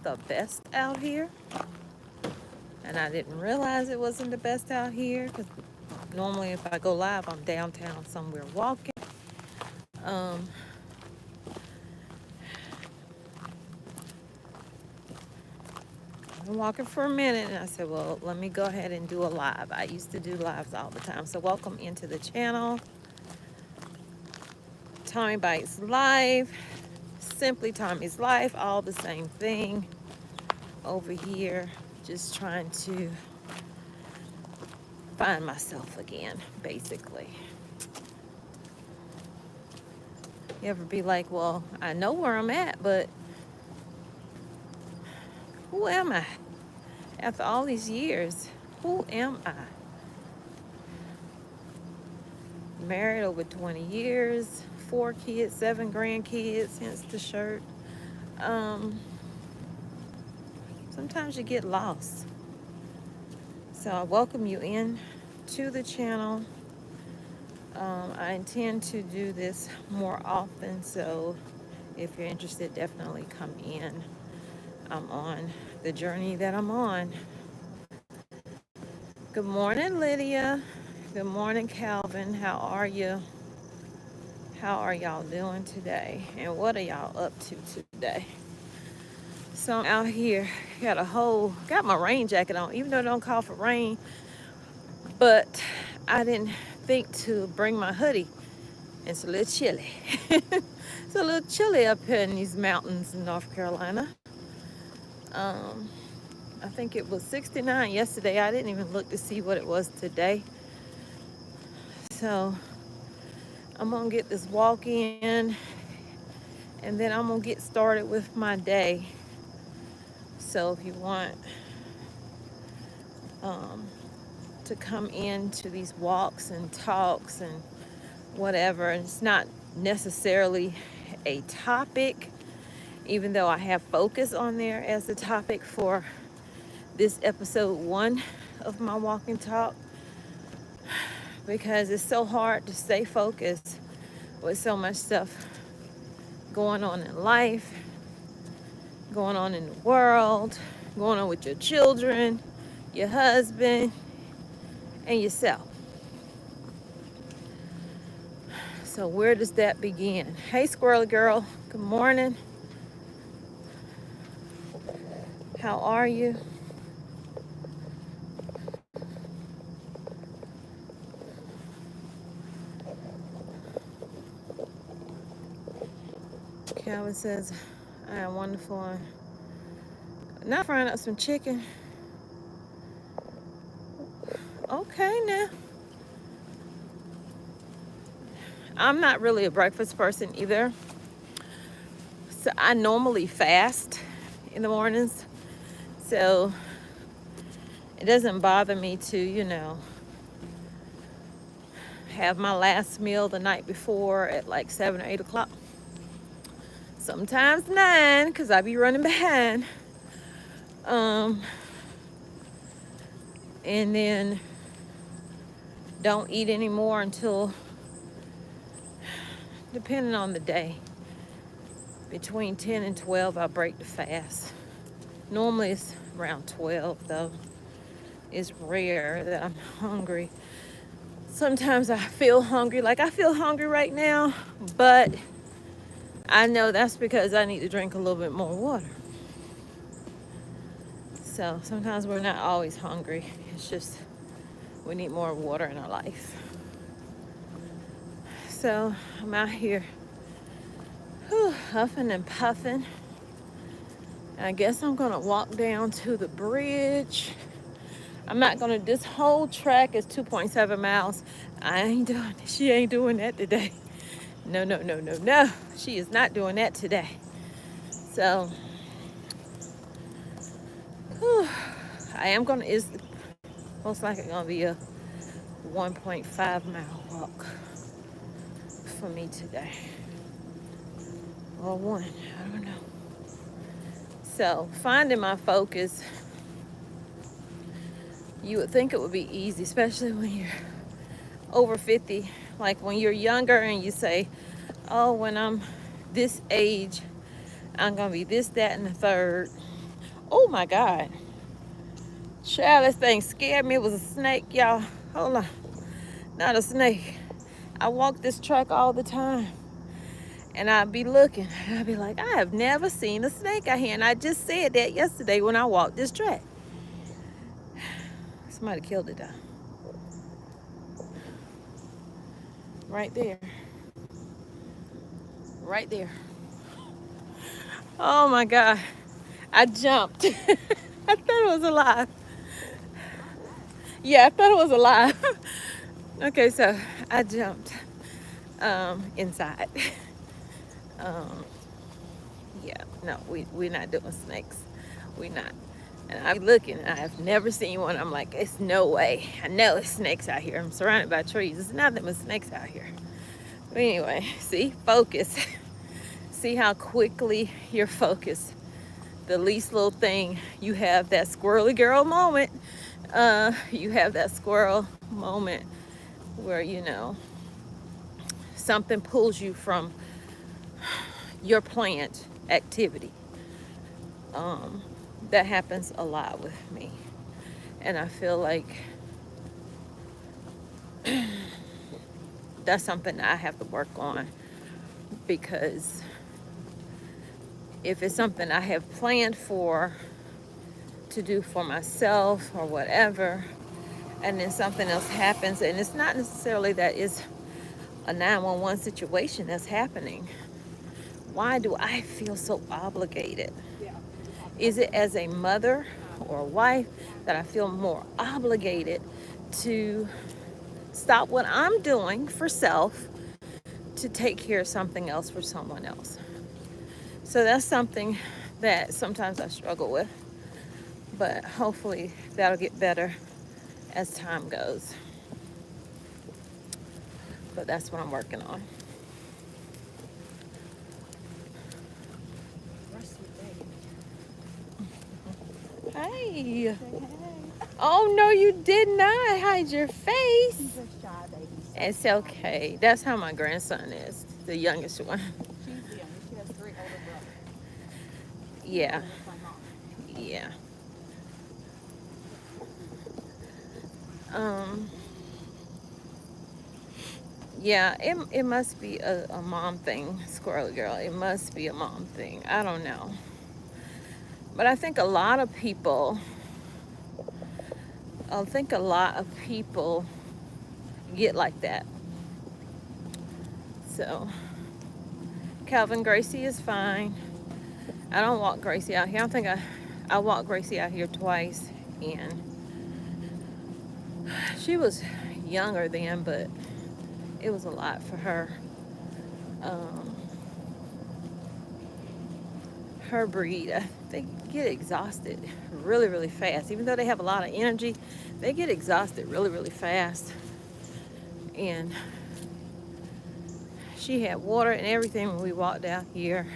the best out here. And I didn't realize it wasn't the best out here because normally if I go live, I'm downtown somewhere walking. Um, I've been walking for a minute and I said, well, let me go ahead and do a live. I used to do lives all the time. So welcome into the channel. Tommy Bites Live, Simply Tommy's Life, all the same thing over here. Just trying to find myself again, basically. You ever be like, well, I know where I'm at, but who am I? After all these years, who am I? Married over 20 years, 4 kids, 7 grandkids, hence the shirt. Sometimes you get lost. So I welcome you in to the channel. I intend to do this more often, so if you're interested, definitely come in. I'm on the journey that I'm on. Good morning, Lydia. Good morning, Calvin. How are you? How are y'all doing today? And what are y'all up to today? So I'm out here, got my rain jacket on, even though it don't call for rain, but I didn't think to bring my hoodie. It's a little chilly. It's a little chilly up here in these mountains in North Carolina. I think it was 69 yesterday. I didn't even look to see what it was today. So I'm gonna get this walk in and then I'm gonna get started with my day. So if you want to come into these walks and talks and whatever, and it's not necessarily a topic, even though I have focus on there as the topic for this episode 1 of my walk and talk, because it's so hard to stay focused with so much stuff going on in life, going on in the world, going on with your children, your husband, and yourself. So where does that begin? Hey, Squirrely Girl, good morning. How are you? Calvin says, I am wonderful. Not frying up some chicken. Okay, now. I'm not really a breakfast person either. So I normally fast in the mornings. So it doesn't bother me to, have my last meal the night before at like 7 or 8 o'clock. Sometimes 9, because I be running behind. And then don't eat anymore until, depending on the day, between 10 and 12 I break the fast. Normally it's around 12 though. It's rare that I'm hungry. Sometimes I feel hungry, like I feel hungry right now, but I know that's because I need to drink a little bit more water. So sometimes we're not always hungry. It's just we need more water in our life. So I'm out here huffing and puffing. I guess I'm gonna walk down to the bridge. I'm not gonna, this whole track is 2.7 miles. She ain't doing that today. No. She is not doing that today. So, I am gonna, is most likely gonna be a 1.5 mile walk for me today. Or 1, I don't know. So, finding my focus, you would think it would be easy, especially when you're over 50. Like when you're younger and you say, oh, when I'm this age, I'm gonna be this, that, and the third. Oh my God. Child, this thing scared me. It was a snake, y'all. Hold on. Not a snake. I walk this track all the time. And I'd be looking. I'd be like, I have never seen a snake out here. And I just said that yesterday when I walked this track. Somebody killed it, though. Right there. Right there. Oh my God. I jumped. I thought it was alive. Yeah, I thought it was alive. Okay, so I jumped inside. Yeah, no, we're not doing snakes. We're not. And I'm looking, I have never seen one. I'm like, it's no way. I know it's snakes out here. I'm surrounded by trees. There's nothing but snakes out here. But anyway, see, focus. See how quickly you're focused. The least little thing, you have that squirrely girl moment. You have that squirrel moment where, you know, something pulls you from your planned activity. That happens a lot with me. And I feel like that's something that I have to work on, because if it's something I have planned for to do for myself or whatever, and then something else happens, and it's not necessarily that it's a 911 situation that's happening, why do I feel so obligated? Is it as a mother or a wife that I feel more obligated to stop what I'm doing for self to take care of something else for someone else? So that's something that sometimes I struggle with, but hopefully that'll get better as time goes. But that's what I'm working on. Hey. Oh, no, you did not hide your face. It's okay. That's how my grandson is, the youngest one. She's the youngest. She has 3 older brothers. Yeah. And it's my mom. Yeah. Yeah, it must be a mom thing, squirrely girl. It must be a mom thing. I don't know. But I think a lot of people get like that. So, Calvin, Gracie is fine. I don't walk Gracie out here. I don't think I walked Gracie out here twice, and she was younger then, but it was a lot for her. Her breed, they get exhausted really, really fast. Even though they have a lot of energy, they get exhausted really, really fast. And she had water and everything when we walked out here.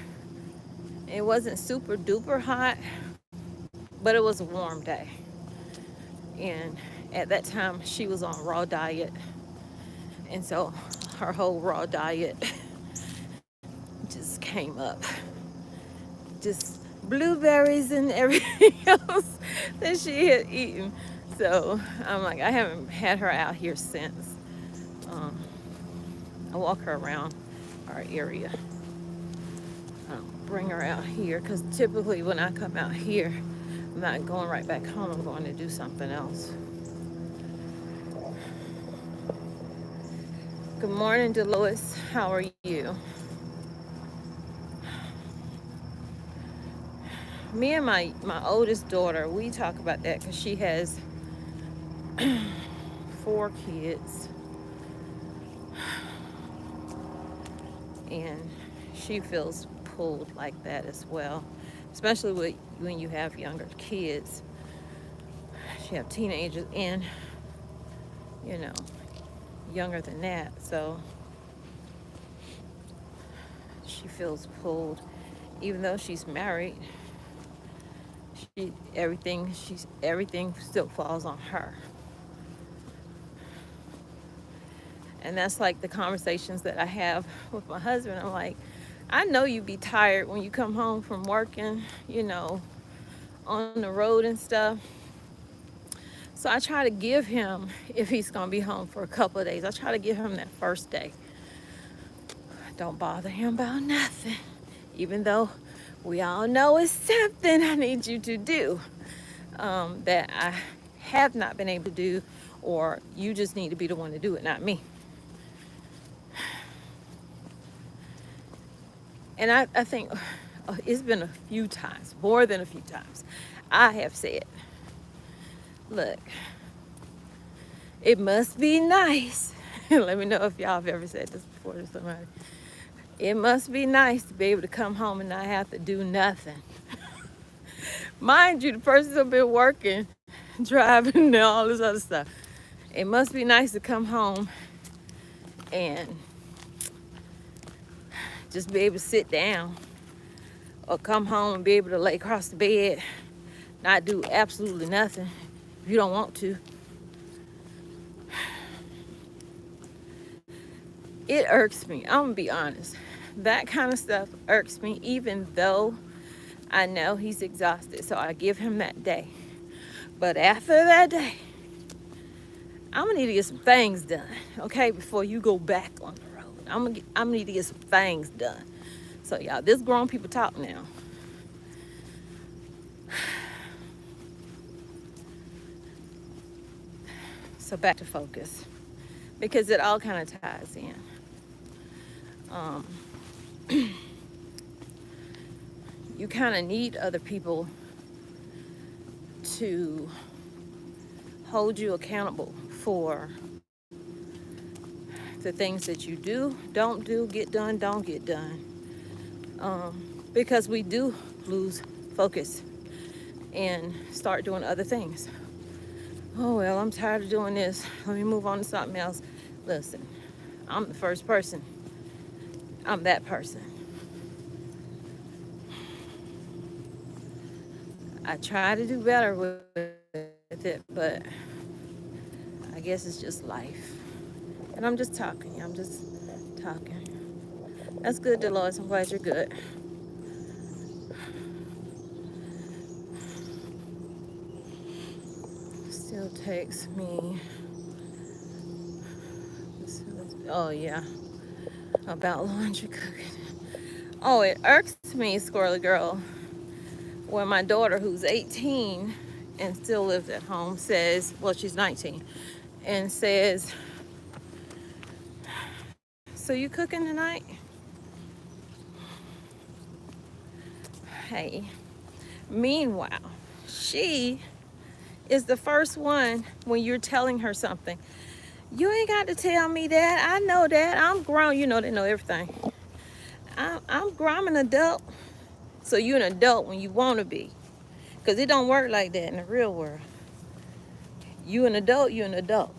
It wasn't super duper hot, but it was a warm day. And at that time, she was on raw diet. And so her whole raw diet just came up. Just blueberries and everything else that she had eaten. So I'm like, I haven't had her out here since. I walk her around our area. I don't bring her out here, because typically when I come out here, I'm not going right back home. I'm going to do something else. Good morning, Delois. How are you? Me and my oldest daughter, we talk about that because she has 4 kids. And she feels pulled like that as well, especially when you have younger kids. She have teenagers and, you know, younger than that. So she feels pulled, even though she's married. Everything still falls on her. And that's like the conversations that I have with my husband. I'm like, I know you be tired when you come home from working, you know, on the road and stuff. So I try to give him, if he's gonna be home for a couple of days, I try to give him that first day. Don't bother him about nothing. Even though we all know it's something I need you to do that I have not been able to do, or you just need to be the one to do it, not me. And I think it's been a few times, more than a few times, I have said, look, it must be nice. Let me know if y'all have ever said this before to somebody. It must be nice to be able to come home and not have to do nothing. Mind you, the person's been working, driving, and all this other stuff. It must be nice to come home and just be able to sit down, or come home and be able to lay across the bed, not do absolutely nothing if you don't want to. It irks me. I'm gonna be honest. That kind of stuff irks me, even though I know he's exhausted. So I give him that day. But after that day, I'm gonna need to get some things done, okay, before you go back on the road. I'm gonna need to get some things done. So y'all, this grown people talk now. So back to focus, because it all kind of ties in. You kind of need other people to hold you accountable for the things that you do, don't do, get done, don't get done. Because we do lose focus and start doing other things. Oh, well, I'm tired of doing this. Let me move on to something else. Listen, I'm the first person. I'm that person. I try to do better with it, but I guess it's just life. And I'm just talking. I'm just talking. That's good, Dolores. I'm glad you're good. Still takes me, oh yeah, about laundry cooking. Oh, it irks me, Squirrely Girl, when my daughter, who's 18 and still lives at home, says, well, she's 19, and says, so you cooking tonight? Hey, meanwhile, she is the first one when you're telling her something. You ain't got to tell me that. I know that. I'm grown. You know, they know everything. I'm an adult. So you're an adult when you want to be. Because it don't work like that in the real world. You an adult, you're an adult.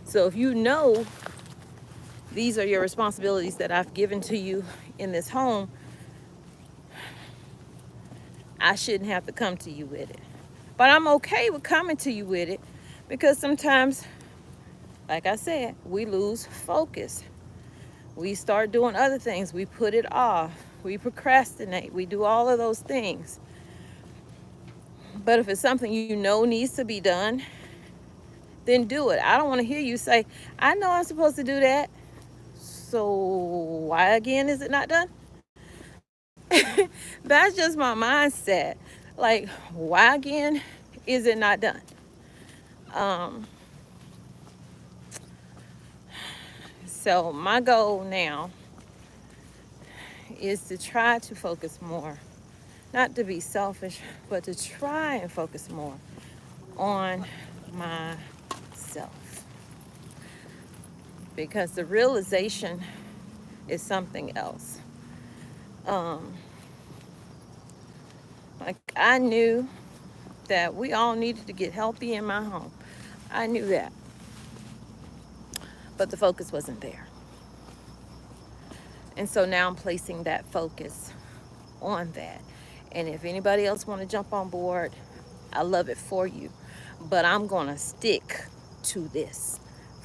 So if you know these are your responsibilities that I've given to you in this home, I shouldn't have to come to you with it. But I'm okay with coming to you with it, because sometimes, like I said, we lose focus. We start doing other things. We put it off. We procrastinate. We do all of those things. But if it's something you know needs to be done, then do it. I don't want to hear you say, I know I'm supposed to do that. So why again is it not done? That's just my mindset. Like, why again is it not done? So my goal now is to try to focus more, not to be selfish, but to try and focus more on myself. Because the realization is something else. Like, I knew that we all needed to get healthy in my home. I knew that. But the focus wasn't there. And so now I'm placing that focus on that. And if anybody else want to jump on board, I love it for you. But I'm going to stick to this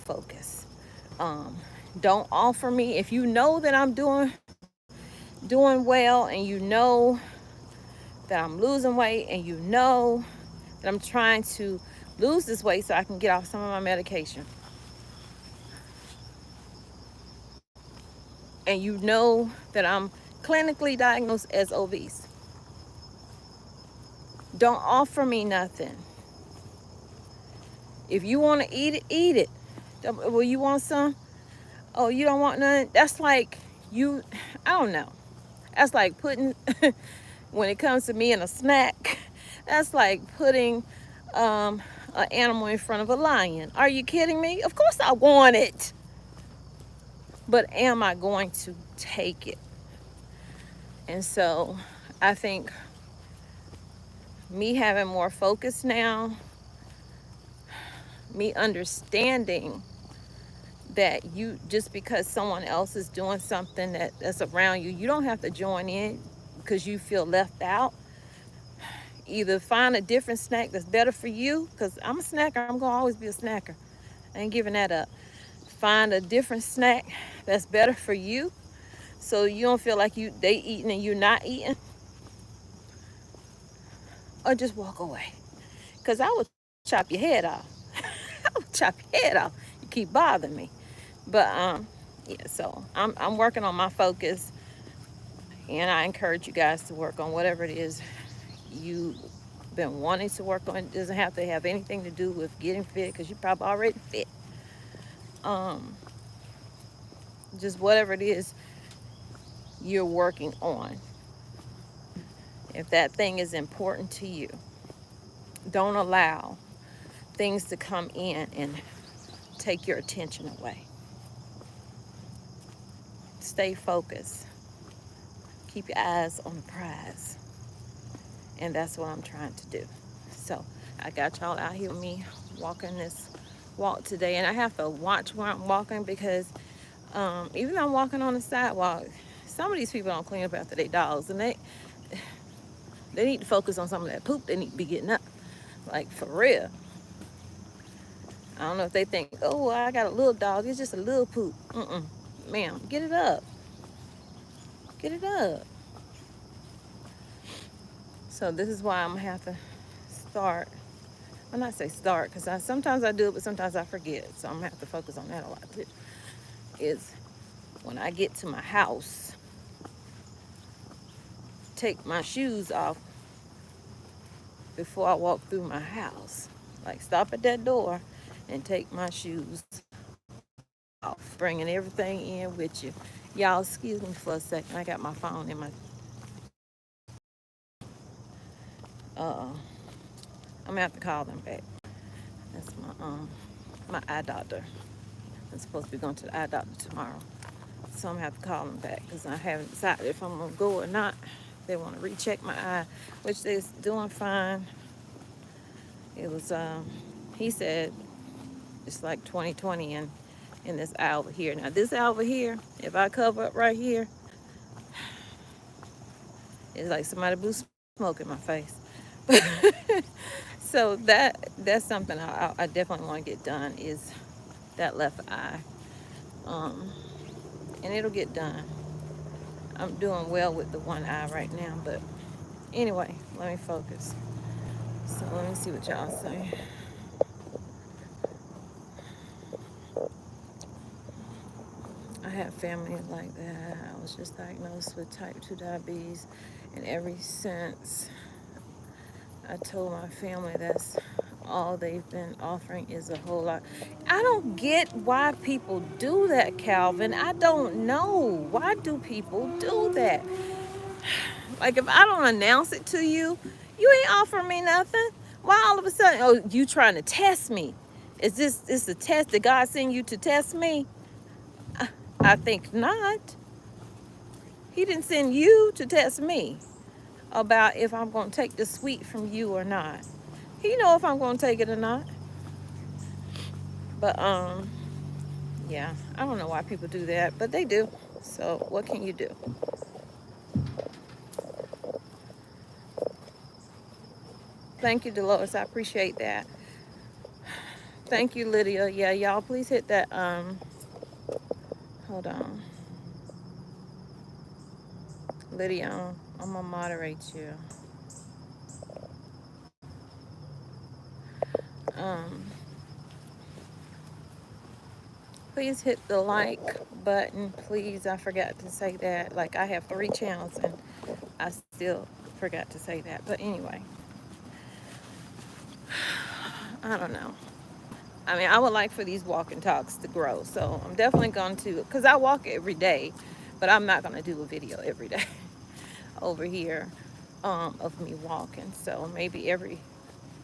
focus. Don't offer me, if you know that I'm doing well, and you know that I'm losing weight, and you know that I'm trying to lose this weight so I can get off some of my medication, and you know that I'm clinically diagnosed as obese, don't offer me nothing. If you want to eat it, eat it. Well, you want some? Oh, you don't want none? That's like you, I don't know. That's like putting, when it comes to me and a snack, that's like putting an animal in front of a lion. Are you kidding me? Of course I want it. But am I going to take it? And so I think me having more focus now, me understanding that you, just because someone else is doing something that's around you, you don't have to join in because you feel left out. Either find a different snack that's better for you, because I'm a snacker. I'm going to always be a snacker. I ain't giving that up. Find a different snack that's better for you, so you don't feel like they eating and you're not eating, or just walk away. Because I would chop your head off. I would chop your head off. You keep bothering me. But yeah, so I'm working on my focus, and I encourage you guys to work on whatever it is you've been wanting to work on. It doesn't have to have anything to do with getting fit, because you're probably already fit. Just whatever it is you're working on. If that thing is important to you, don't allow things to come in and take your attention away. Stay focused. Keep your eyes on the prize. And that's what I'm trying to do. So I got y'all out here with me walking this walk today. And I have to watch where I'm walking, because even though I'm walking on the sidewalk, some of these people don't clean up after their dogs. And they need to focus on some of that poop they need to be getting up. Like, for real. I don't know if they think, oh, I got a little dog, it's just a little poop. Ma'am, get it up. Get it up. So this is why I'm going to have to start. I'll not say start, because sometimes I do it, but sometimes I forget. So I'm going to have to focus on that a lot too. Is when I get to my house, take my shoes off before I walk through my house. Like, stop at that door and take my shoes off. Bringing everything in with you. Y'all, excuse me for a second. I got my phone in my... I'm gonna have to call them back. That's my eye doctor. I'm supposed to be going to the eye doctor tomorrow. So I'm gonna have to call them back, because I haven't decided if I'm gonna go or not. They want to recheck my eye, which they're doing fine. It was he said it's like 20/20 in this eye over here. Now this eye over here, if I cover up right here, it's like somebody blew smoke in my face. So that's something I definitely want to get done, is that left eye. And it'll get done. I'm doing well with the one eye right now, but anyway, let me focus. So let me see what y'all say. I have family like that. I was just diagnosed with type 2 diabetes, and ever since I told my family that's all they've been offering is a whole lot. I don't get why people do that, Calvin. I don't know. Why do people do that? Like, if I don't announce it to you, you ain't offering me nothing. Why all of a sudden, oh, you trying to test me? Is this a test? Did God send you to test me? I think not. He didn't send you to test me about if I'm going to take the sweet from you or not. He know if I'm going to take it or not. But yeah, I don't know why people do that, but they do. So what can you do? Thank you, Dolores. I appreciate that. Thank you, Lydia. Yeah, y'all, please hit that. Hold on, Lydia. I'm gonna moderate you. Um, please hit the like button, please. I forgot to say that. Like, I have 3 channels and I still forgot to say that. But anyway, I don't know. I mean, I would like for these walk and talks to grow. So I'm definitely going to, because I walk every day, but I'm not going to do a video every day over here of me walking. So maybe every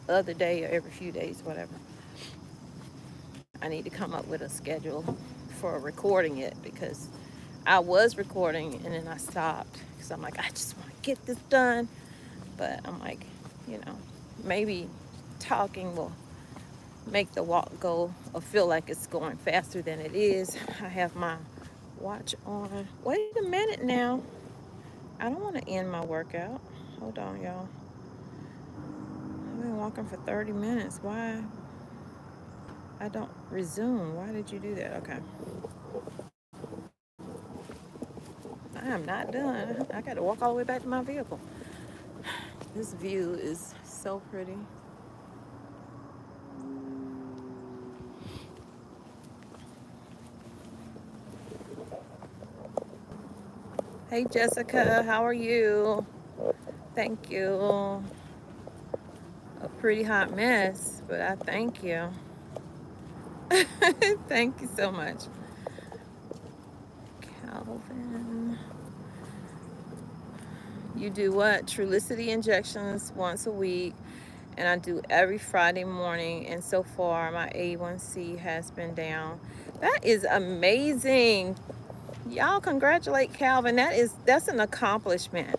other day or every few days, whatever. I need to come up with a schedule for recording it, because I was recording and then I stopped because I'm like, I just want to get this done. But I'm like, you know, maybe talking will make the walk go or feel like it's going faster than it is. I have my watch on. Wait a minute now. I don't want to end my workout. Hold on, y'all. I've been walking for 30 minutes. Why I don't resume? Why did you do that? Okay. I am not done. I got to walk all the way back to my vehicle. This view is so pretty. Hey Jessica, how are you? Thank you. A pretty hot mess, but I thank you. Thank you so much. Calvin. You do what? Trulicity injections once a week, and I do every Friday morning, and so far my A1C has been down. That is amazing. Y'all congratulate Calvin. That's an accomplishment.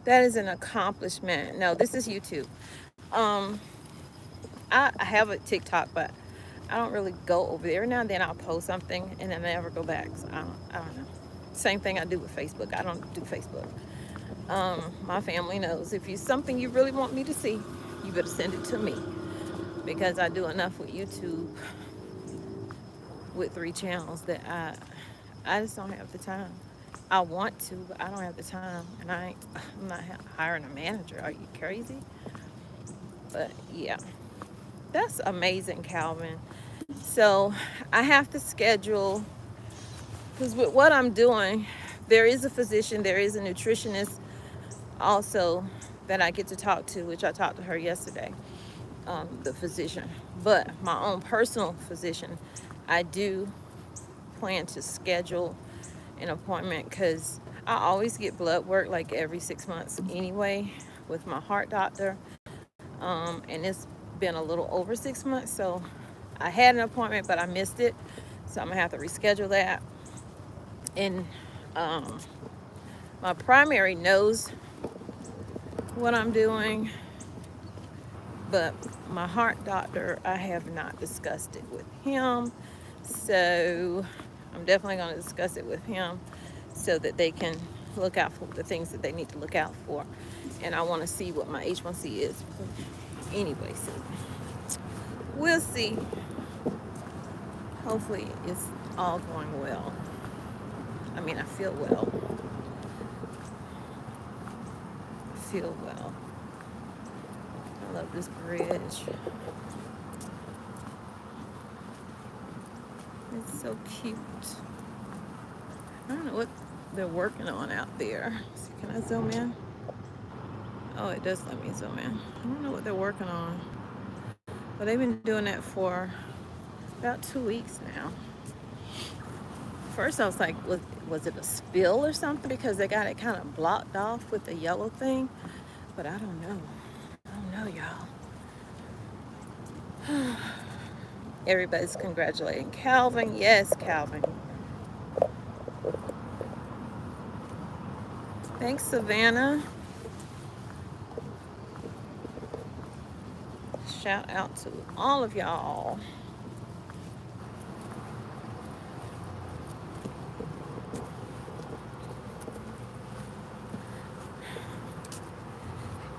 That is an accomplishment. No, this is YouTube. I have a TikTok, but I don't really go over there. Every now and then I'll post something and then I never go back. So I don't know. Same thing I do with Facebook. I don't do Facebook. My family knows if it's something you really want me to see, you better send it to me, because I do enough with YouTube with 3 channels that I just don't have the time. I want to, but I don't have the time, and I'm not hiring a manager. Are you crazy? But yeah, that's amazing, Calvin. So I have to schedule, because with what I'm doing, there is a physician, there is a nutritionist also that I get to talk to, which I talked to her yesterday, the physician. But my own personal physician, I do plan to schedule an appointment, because I always get blood work like every 6 months anyway with my heart doctor. And it's been a little over 6 months, so I had an appointment but I missed it, so I'm gonna have to reschedule that. And my primary knows what I'm doing, but my heart doctor, I have not discussed it with him, so I'm definitely going to discuss it with him so that they can look out for the things that they need to look out for. And I want to see what my H1C is anyway, so we'll see. Hopefully it's all going well. I mean, I feel well. Feel well. I love this bridge. It's so cute. I don't know what they're working on out there. So can I zoom in? Oh, it does let me zoom in. I don't know what they're working on, but they've been doing that for about 2 weeks now. First I was like, was it a spill or something? Because they got it kind of blocked off with the yellow thing, but I don't know. I don't know, y'all. Everybody's congratulating Calvin. Yes, Calvin. Thanks, Savannah. Shout out to all of y'all.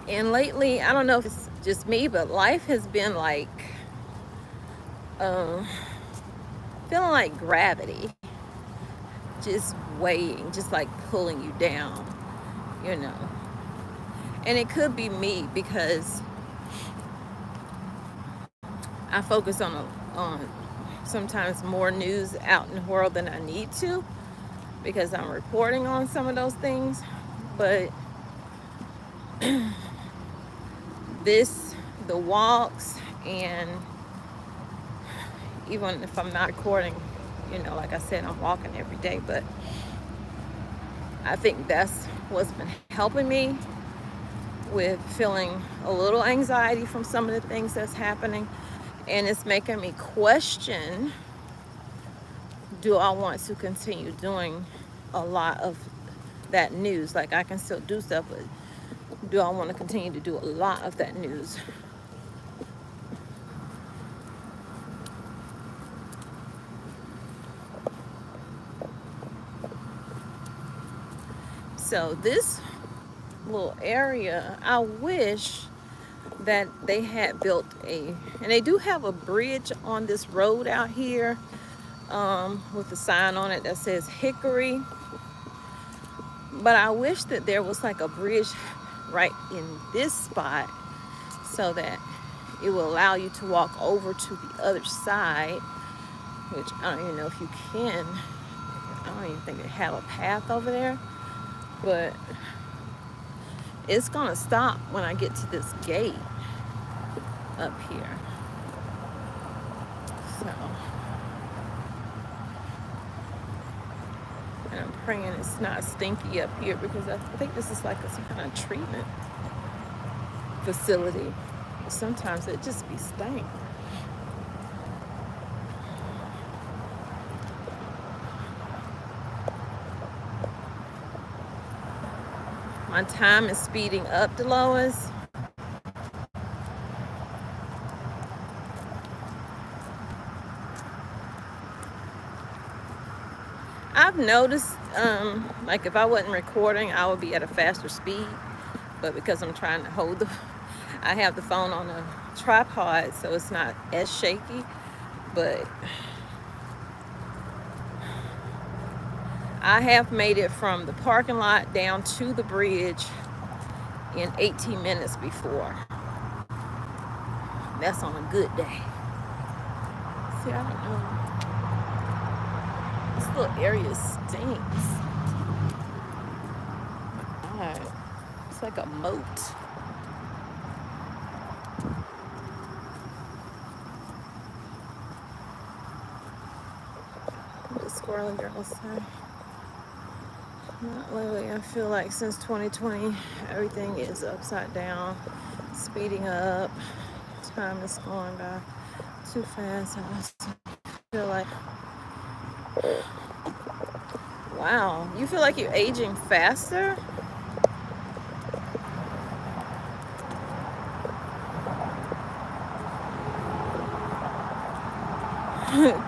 And lately, I don't know if it's just me, but life has been like, feeling like gravity, just weighing, just like pulling you down, you know. And it could be me, because I focus on sometimes more news out in the world than I need to, because I'm reporting on some of those things. But the walks, and even if I'm not recording, like I said, I'm walking every day, but I think that's what's been helping me with feeling a little anxiety from some of the things that's happening. And it's making me question, do I want to continue doing a lot of that news? Like, I can still do stuff, but do I want to continue to do a lot of that news? So this little area, I wish that they had built and they do have a bridge on this road out here, with a sign on it that says Hickory. But I wish that there was like a bridge right in this spot, so that it will allow you to walk over to the other side, which I don't even know if you can. I don't even think they have a path over there, but it's gonna stop when I get to this gate up here. So, and I'm praying it's not stinky up here, because I think this is like some kind of treatment facility. Sometimes it just be stank. My time is speeding up, Delois. I've noticed, like if I wasn't recording, I would be at a faster speed. But because I'm trying to I have the phone on a tripod, so it's not as shaky. But I have made it from the parking lot down to the bridge in 18 minutes before. That's on a good day. See, I don't know. This little area stinks. God, it's like a moat. I'm just squirreling girl outside. Not lately. I feel like since 2020, everything is upside down, speeding up. Time is going by too fast. I also feel like, wow, you feel like you're aging faster?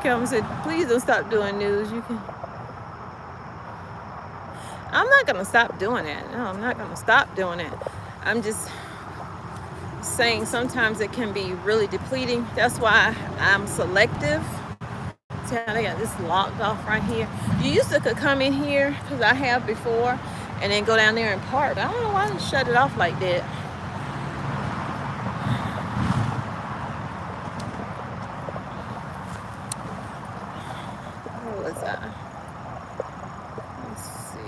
Kelvin said, please don't stop doing news. You can. I'm not going to stop doing it. No, I'm not going to stop doing it. I'm just saying sometimes it can be really depleting. That's why I'm selective. See how they got this locked off right here? You used to could come in here, because I have before, and then go down there and park. But I don't know why they shut it off like that. Where was I? Let's see.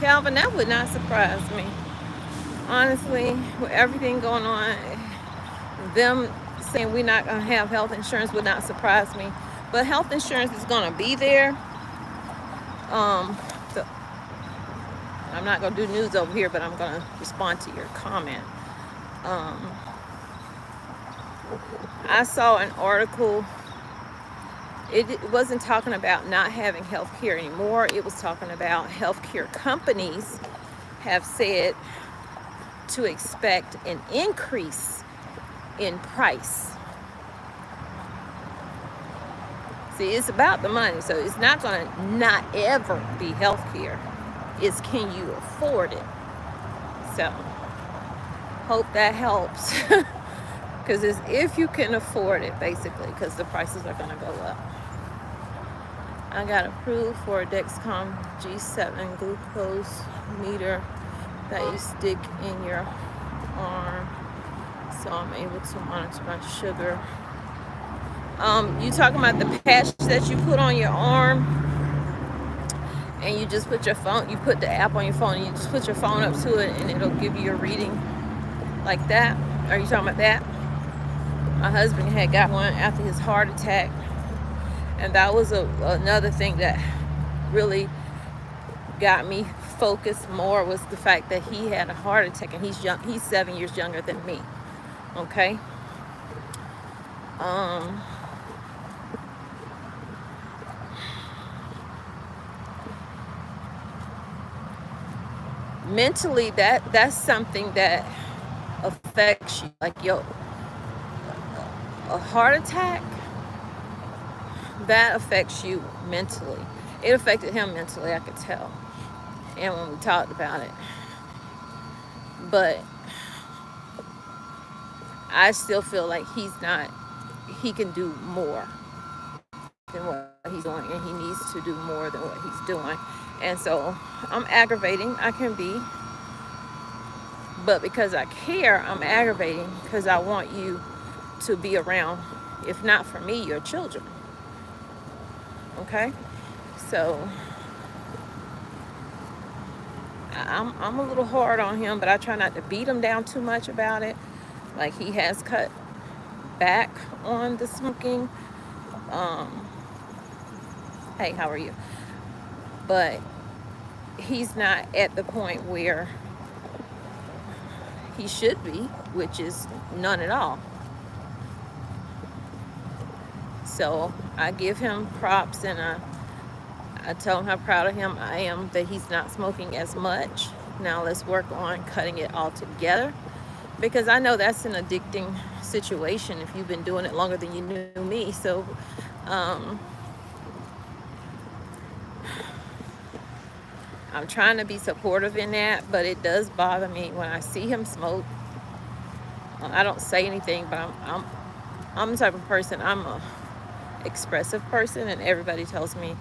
Calvin, that would not surprise me. Honestly, with everything going on, them saying we're not going to have health insurance would not surprise me. But health insurance is going to be there. So I'm not going to do news over here, but I'm going to respond to your comment. I saw an article. It wasn't talking about not having health care anymore. It was talking about health care companies have said to expect an increase in price. See, it's about the money, so it's not going to not ever be health care. It's can you afford it? So Hope that helps. Because it's if you can afford it, basically, because the prices are going to go up. I got approved for a Dexcom G7 glucose meter that you stick in your arm, so I'm able to monitor my sugar. You talking about the patch that you put on your arm, and you just put your phone, you put the app on your phone, and you just put your phone up to it, and it'll give you a reading like that? Are you talking about that? My husband had got one after his heart attack, and that was another thing that really got me focused more, was the fact that he had a heart attack, and he's young. He's 7 years younger than me. Okay. Mentally, that's something that affects you. Like, a heart attack, that affects you mentally. It affected him mentally, I could tell, and when we talked about it. But I still feel like he can do more than what he's doing, and he needs to do more than what he's doing. And so I'm aggravating. I can be, but because I care, I'm aggravating because I want you to be around, if not for me, your children. Okay? So I'm a little hard on him, but I try not to beat him down too much about it. Like, he has cut back on the smoking. Hey, how are you? But he's not at the point where he should be, which is none at all. So I give him props, and I tell him how proud of him I am that he's not smoking as much. Now let's work on cutting it all together, because I know that's an addicting situation if you've been doing it longer than you knew me. So I'm trying to be supportive in that, but it does bother me when I see him smoke. I don't say anything, but I'm the type of person, I'm a expressive person, and everybody tells me,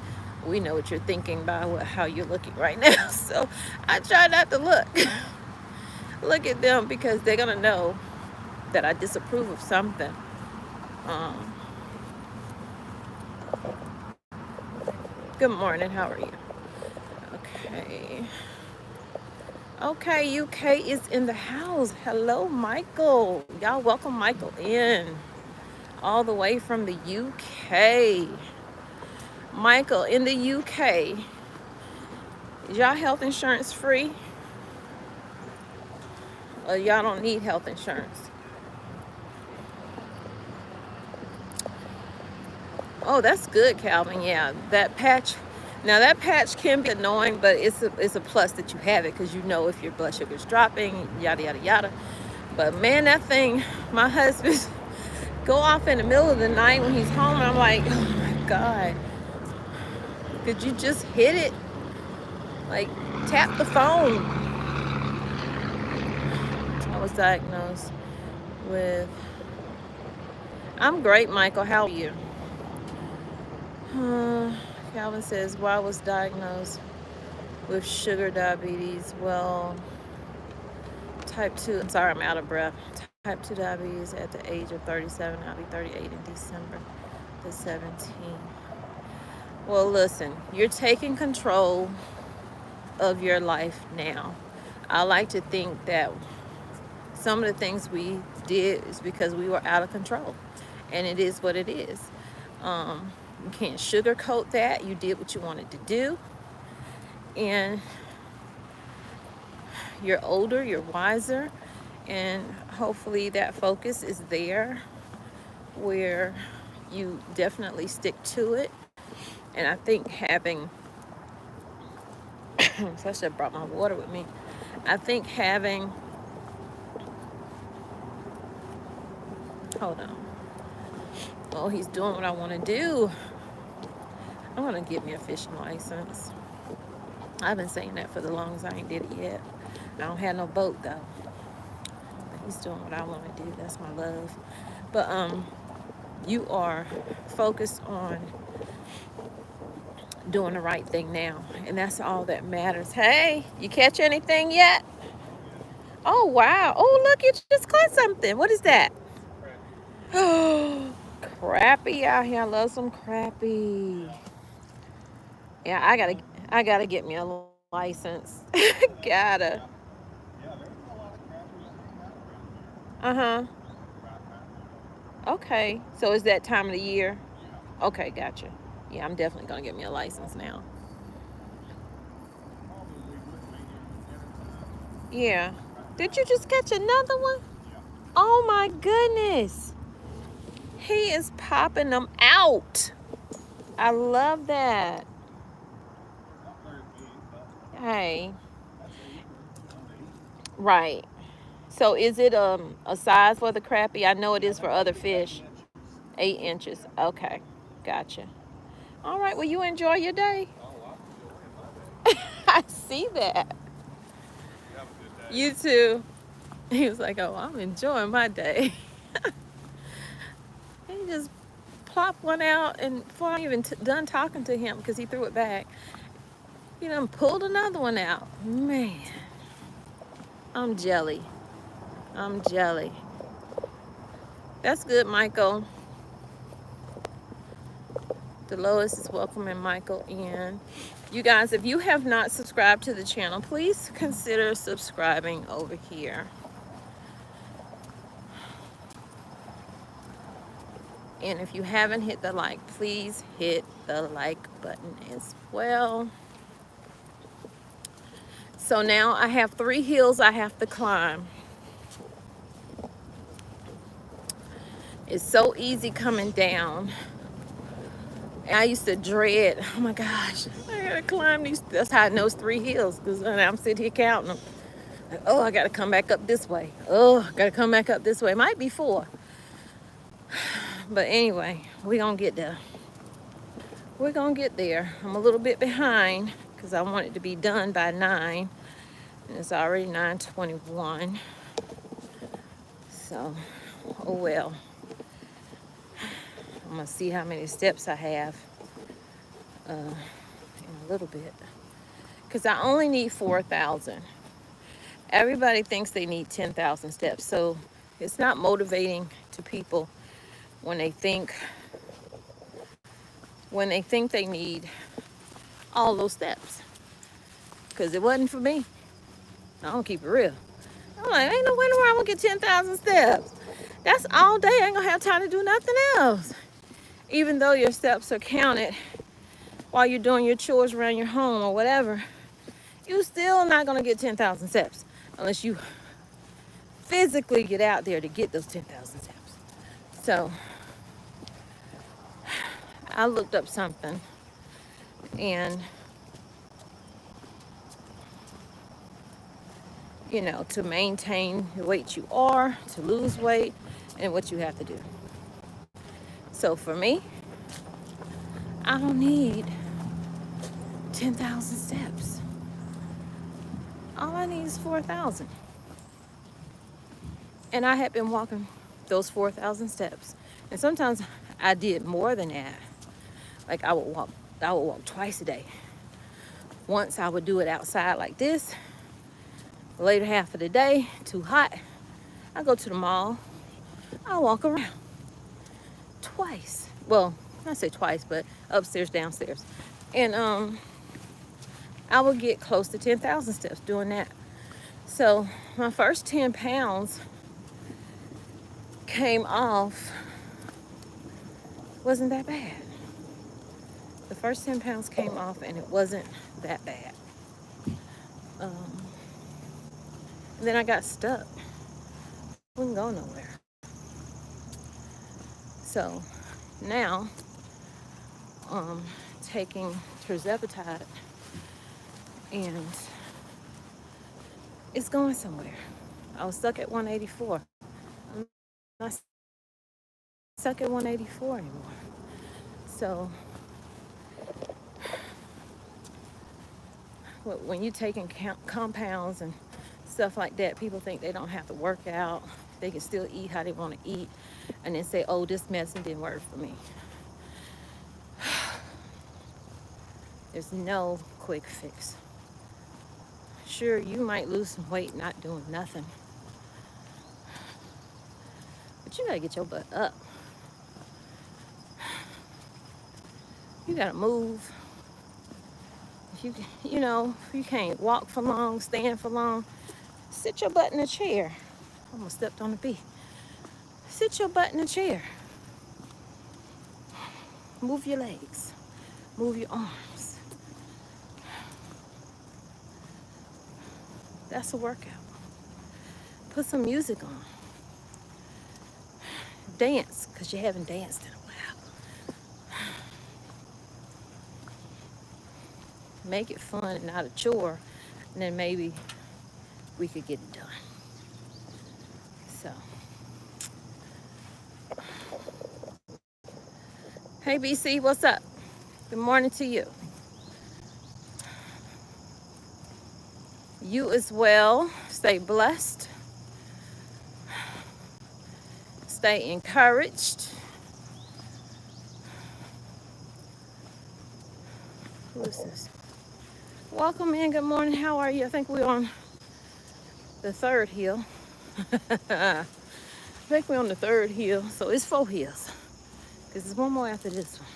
we know what you're thinking by how you're looking right now. So I try not to look at them, because they're gonna know that I disapprove of something. Good morning, how are you? Okay, UK is in the house. Hello, Michael. Y'all welcome Michael in, all the way from the UK. Michael, in the UK, is y'all health insurance free? Or y'all don't need health insurance? Oh, that's good, Calvin. Yeah, that patch. Now, that patch can be annoying, but it's a plus that you have it, because you know if your blood sugar is dropping, yada, yada, yada. But, man, that thing, my husband go off in the middle of the night when he's home, and I'm like, oh, my God. Could you just hit it? Like, tap the phone. I was diagnosed with... I'm great, Michael. How are you? Calvin says, well, I was diagnosed with sugar diabetes. Well, type 2, I'm sorry, I'm out of breath. Type 2 diabetes at the age of 37. I'll be 38 in December the 17th. Well, listen, you're taking control of your life now. I like to think that some of the things we did is because we were out of control, and it is what it is. You can't sugarcoat that. You did what you wanted to do, and you're older, you're wiser, and hopefully that focus is there where you definitely stick to it. And I think having, so I should have brought my water with me. I think having, hold on. Oh, he's doing what I want to do. I'm going to get me a fishing license. I've been saying that for the longest. I ain't did it yet. I don't have no boat, though. He's doing what I want to do. That's my love. But you are focused on doing the right thing now, and that's all that matters. Hey, you catch anything yet? Oh wow. Oh look, you just caught something. What is that? Oh, crappie out here. I love some crappie. Yeah, I gotta get me a license. Gotta. Uh-huh. Okay. So is that time of the year? Okay, gotcha. Yeah, I'm definitely gonna get me a license now. Yeah. Did you just catch another one? Oh my goodness. He is popping them out. I love that. Hey. Right. So is it a size for the crappie? I know it is for other fish. 8 inches. Okay. Gotcha. All right. Well, you enjoy your day. I see that. You too. He was like, "Oh, I'm enjoying my day." He just plopped one out, and before I'm even done talking to him, because he threw it back, he done pulled another one out. Man, I'm jelly. I'm jelly. That's good, Michael. Delois is welcoming Michael in. You guys, if you have not subscribed to the channel, please consider subscribing over here. And if you haven't hit the like, please hit the like button as well. So now I have 3 hills I have to climb. It's so easy coming down. I used to dread, oh my gosh, I gotta climb these. That's how I know it's 3 hills, because I'm sitting here counting them. Like, oh, I gotta come back up this way. Oh, I gotta come back up this way. It might be 4. But anyway, we're gonna get there. We're gonna get there. I'm a little bit behind because I want it to be done by 9. And it's already 9:21. So, oh well. I'm gonna see how many steps I have in a little bit. Because I only need 4,000. Everybody thinks they need 10,000 steps. So it's not motivating to people when they think they need all those steps. Because it wasn't for me. I don't keep it real. I'm like, ain't no way in the world I'm gonna get 10,000 steps. That's all day. I ain't gonna have time to do nothing else. Even though your steps are counted while you're doing your chores around your home or whatever, you still not gonna get 10,000 steps unless you physically get out there to get those 10,000 steps. So I looked up something, and to maintain the weight you are, to lose weight, and what you have to do. So for me, I don't need 10,000 steps. All I need is 4,000. And I had been walking those 4,000 steps. And sometimes I did more than that. Like I would walk twice a day. Once I would do it outside like this. The later half of the day, too hot, I go to the mall. I walk around twice. Well, I say twice, but upstairs, downstairs. And I would get close to 10,000 steps doing that. So my first 10 pounds came off, wasn't that bad. The first 10 pounds came off and it wasn't that bad. And then I got stuck. Wouldn't go nowhere. So now, taking tirzepatide, and it's going somewhere. I was stuck at 184. I'm not stuck at 184 anymore. So when you're taking compounds and stuff like that. People think they don't have to work out. They can still eat how they want to eat, and then say, oh, this medicine didn't work for me. There's no quick fix. Sure, you might lose some weight not doing nothing, but you gotta get your butt up. You gotta move. If you can't walk for long, stand for long, sit your butt in a chair. Almost stepped on the bee. Sit your butt in a chair. Move your legs. Move your arms. That's a workout. Put some music on. Dance, because you haven't danced in a while. Make it fun and not a chore, and then maybe we could get it done. So, hey BC, what's up? Good morning to you. You as well. Stay blessed. Stay encouraged. Who is this? Welcome in. Good morning. How are you? I think we're on the third hill. I think we're on the third hill. So it's 4 hills. Because there's one more after this one.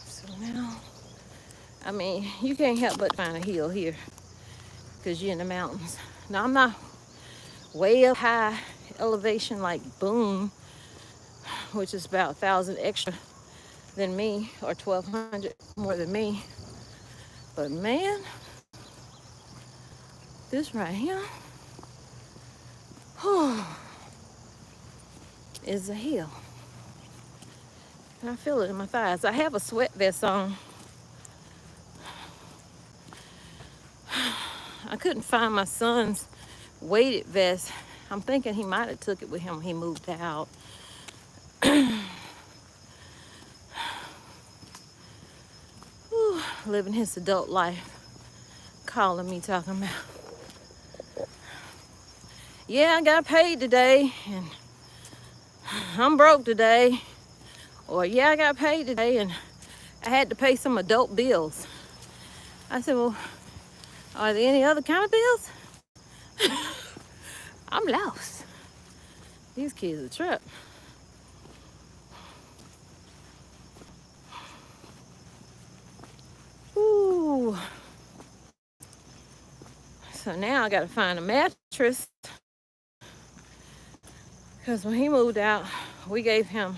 So now, I mean, you can't help but find a hill here. Because you're in the mountains. Now, I'm not way up high elevation like Boone, which is about 1,000 extra than me, or 1,200 more than me. But man, this right here is a hill. And I feel it in my thighs. I have a sweat vest on. I couldn't find my son's weighted vest. I'm thinking he might have took it with him when he moved out. Living his adult life. Calling me, talking about, yeah, I got paid today and I'm broke today. Or yeah, I got paid today and I had to pay some adult bills. I said, well, are there any other kind of bills? I'm lost. These kids are a trip. Ooh. So now I gotta find a mattress. Because when he moved out, we gave him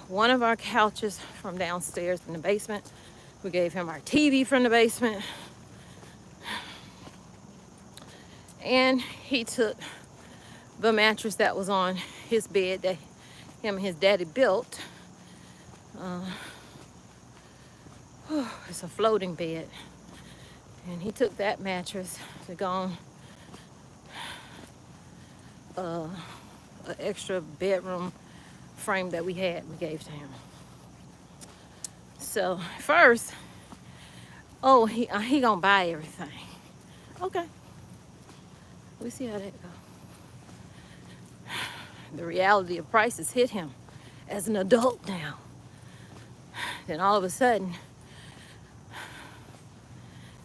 one of our couches from downstairs in the basement. We gave him our TV from the basement. And he took the mattress that was on his bed that him and his daddy built. It's a floating bed. And he took that mattress to go on an extra bedroom frame that we had, we gave to him. So first, he gonna buy everything. Okay. We see how that goes. The reality of prices hit him as an adult now. Then all of a sudden,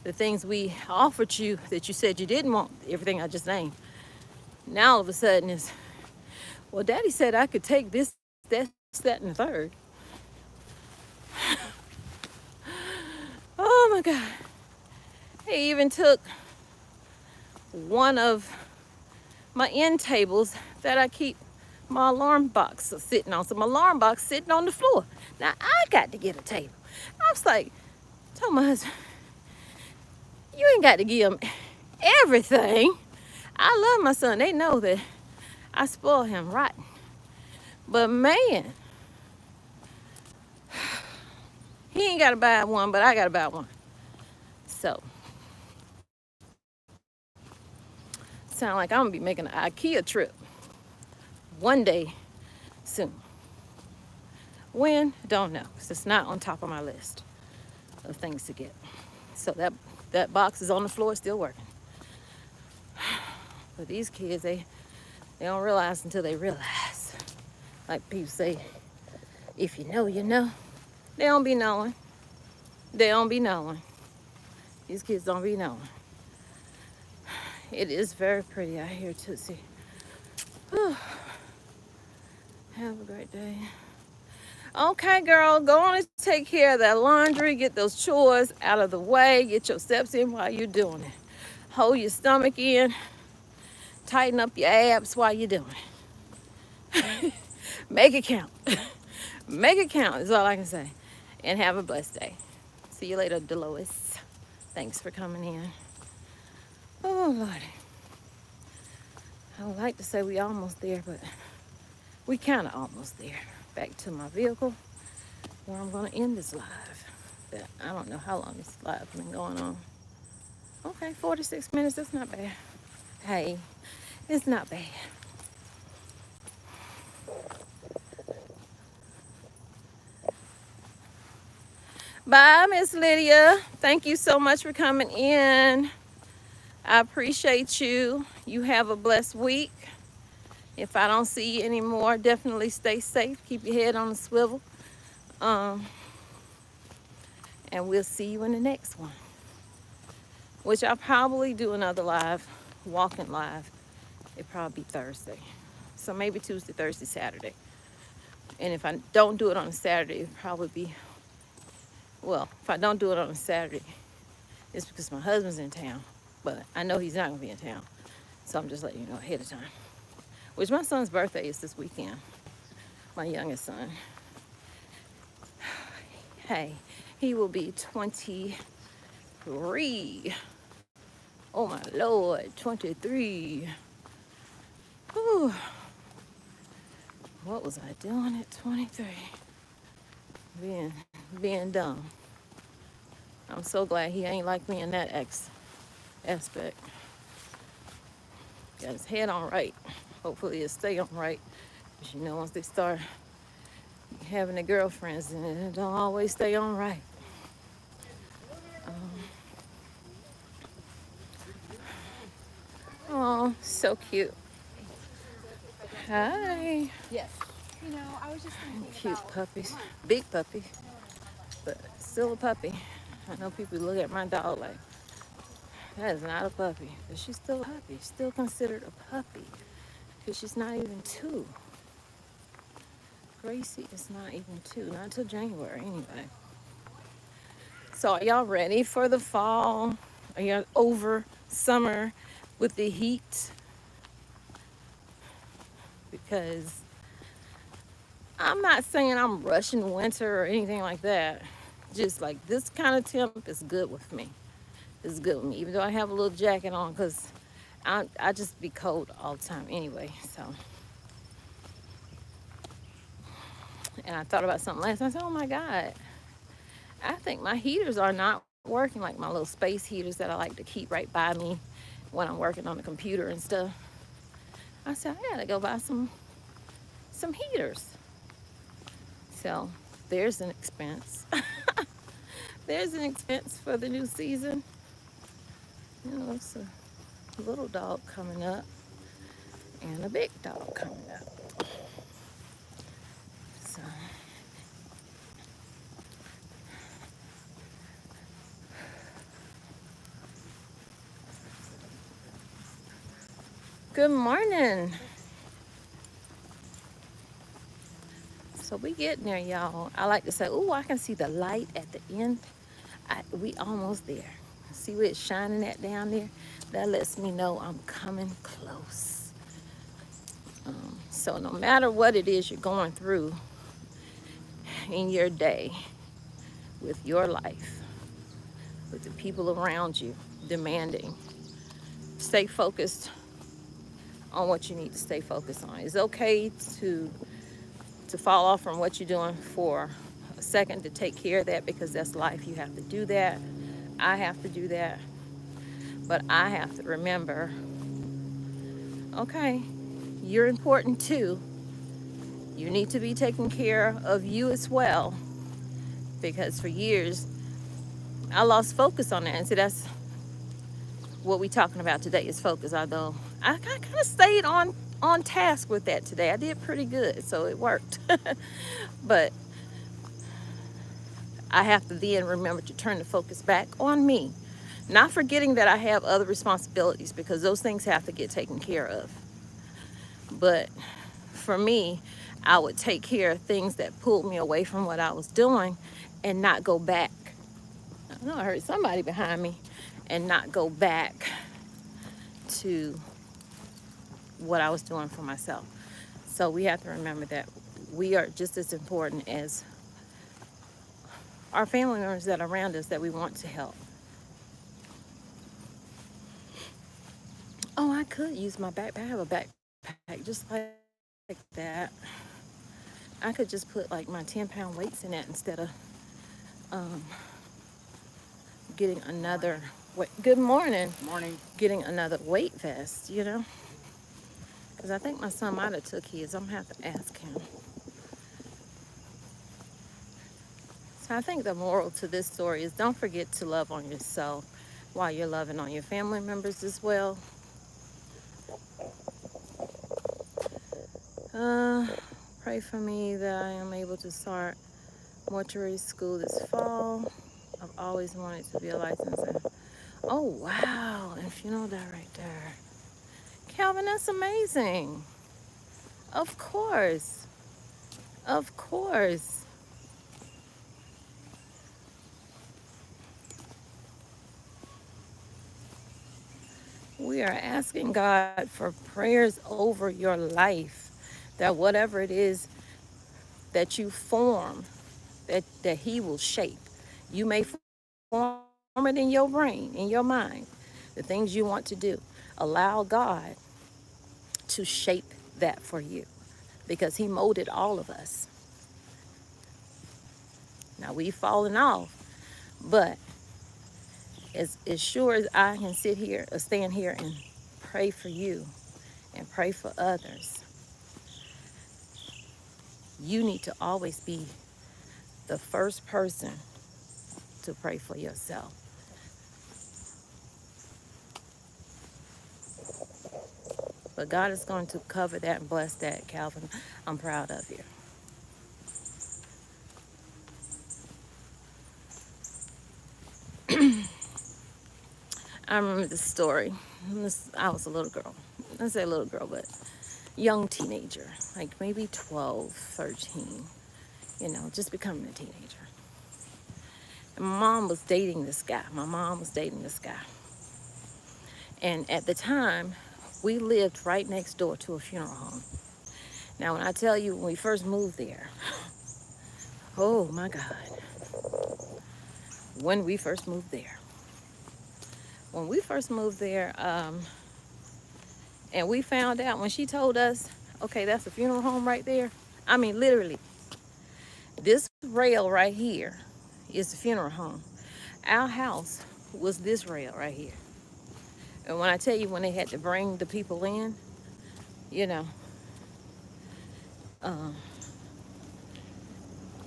the things we offered you that you said you didn't want, everything I just named, now all of a sudden is, well, Daddy said I could take this, that, and the third. Oh my God. He even took one of my end tables that I keep my alarm box sitting on. So my alarm box sitting on the floor. Now I got to get a table. I was like, told my husband, you ain't got to give him everything. I love my son. They know that I spoil him rotten. But man, he ain't got to buy one, but I got to buy one. So, sound like I'm going to be making an IKEA trip one day soon. When? Don't know, because it's not on top of my list of things to get. So that box is on the floor still working. But these kids, they don't realize until they realize. Like people say, if you know, you know. They don't be knowing. They don't be knowing. These kids don't be knowing. It is very pretty out here, Tootsie. Whew. Have a great day. Okay, girl, go on and take care of that laundry. Get those chores out of the way. Get your steps in while you're doing it. Hold your stomach in. Tighten up your abs while you're doing it. Make it count. Make it count is all I can say. And have a blessed day. See you later, Dolores. Thanks for coming in. Oh, Lordy. I would like to say we almost there, but we kind of almost there. Back to my vehicle where I'm going to end this live. But I don't know how long this live has been going on. Okay, 46 minutes. That's not bad. Hey, it's not bad. Bye, Miss Lydia. Thank you so much for coming in. I appreciate you. You have a blessed week. If I don't see you anymore, definitely stay safe. Keep your head on the swivel. And we'll see you in the next one. Which I'll probably do another live, walking live. It'll probably be Thursday. So maybe Tuesday, Thursday, Saturday. And if I don't do it on a Saturday, it'll probably be, well, if I don't do it on a Saturday, it's because my husband's in town. But I know he's not going to be in town. So I'm just letting you know ahead of time. Which my son's birthday is this weekend. My youngest son. Hey, he will be 23. Oh my Lord, 23. Whew. What was I doing at 23? Being dumb. I'm so glad he ain't like me in that aspect. Got his head on right. Hopefully it'll stay on right. Because you know, once they start having their girlfriends, and it don't always stay on right. Oh, so cute. Hi. Yes. You know, I was just thinking Cute about puppies. Big puppy. But still a puppy. I know people look at my dog like, that is not a puppy. But she's still a puppy. Still considered a puppy. Because she's not even 2. Gracie is not even 2. Not until January anyway. So are y'all ready for the fall? Are y'all over summer with the heat? Because I'm not saying I'm rushing winter or anything like that. Just like this kind of temp is good with me. It's good with me, even though I have a little jacket on, because I just be cold all the time anyway. So, and I thought about something last night. I said, oh my God, I think my heaters are not working, like my little space heaters that I like to keep right by me when I'm working on the computer and stuff. I said, I gotta go buy some heaters. So there's an expense. There's an expense for the new season. You know, it's a little dog coming up and a big dog coming up. So good morning. So we getting there, y'all. I like to say, oh, I can see the light at the end. We almost there. See where it's shining at down there? That lets me know I'm coming close. So no matter what it is you're going through in your day, with your life, with the people around you demanding, stay focused on what you need to stay focused on. It's okay to fall off from what you're doing for a second to take care of that, because that's life. You have to do that. I have to do that. But I have to remember, okay, you're important too. You need to be taking care of you as well, because for years I lost focus on that. And so that's what we're talking about today, is focus. Although I kind of stayed on task with that today. I did pretty good, so it worked. But I have to then remember to turn the focus back on me, not forgetting that I have other responsibilities, because those things have to get taken care of. But for me, I would take care of things that pulled me away from what I was doing and not go back. I know I heard somebody behind me, and not go back to what I was doing for myself. So we have to remember that we are just as important as our family members that are around us that we want to help. Oh, I could use my backpack. I have a backpack just like that. I could just put like my 10-pound weights in that instead of getting another weight. Good morning. Morning. Getting another weight vest, you know? Because I think my son might have took his. I'm going to have to ask him. So I think the moral to this story is don't forget to love on yourself while you're loving on your family members as well. Pray for me that I am able to start mortuary school this fall. I've always wanted to be a licensed. Oh, wow. And funeral director. Calvin, that's amazing. Of course. Of course. We are asking God for prayers over your life, that whatever it is that you form, that He will shape. You may form it in your brain, in your mind, the things you want to do. Allow God to shape that for you, because He molded all of us. Now, we've fallen off, but as sure as I can sit here or stand here and pray for you and pray for others, you need to always be the first person to pray for yourself. But God is going to cover that and bless that, Calvin. I'm proud of you. I remember this story. I was a little girl. I say little girl, but young teenager, like maybe 12, 13, you know, just becoming a teenager. And my mom was dating this guy. And at the time, we lived right next door to a funeral home. Now, when I tell you, when we first moved there, oh my God, when we first moved there, and we found out when she told us, okay, that's a funeral home right there. I mean, literally, this rail right here is the funeral home. Our house was this rail right here. And when I tell you, when they had to bring the people in, you know,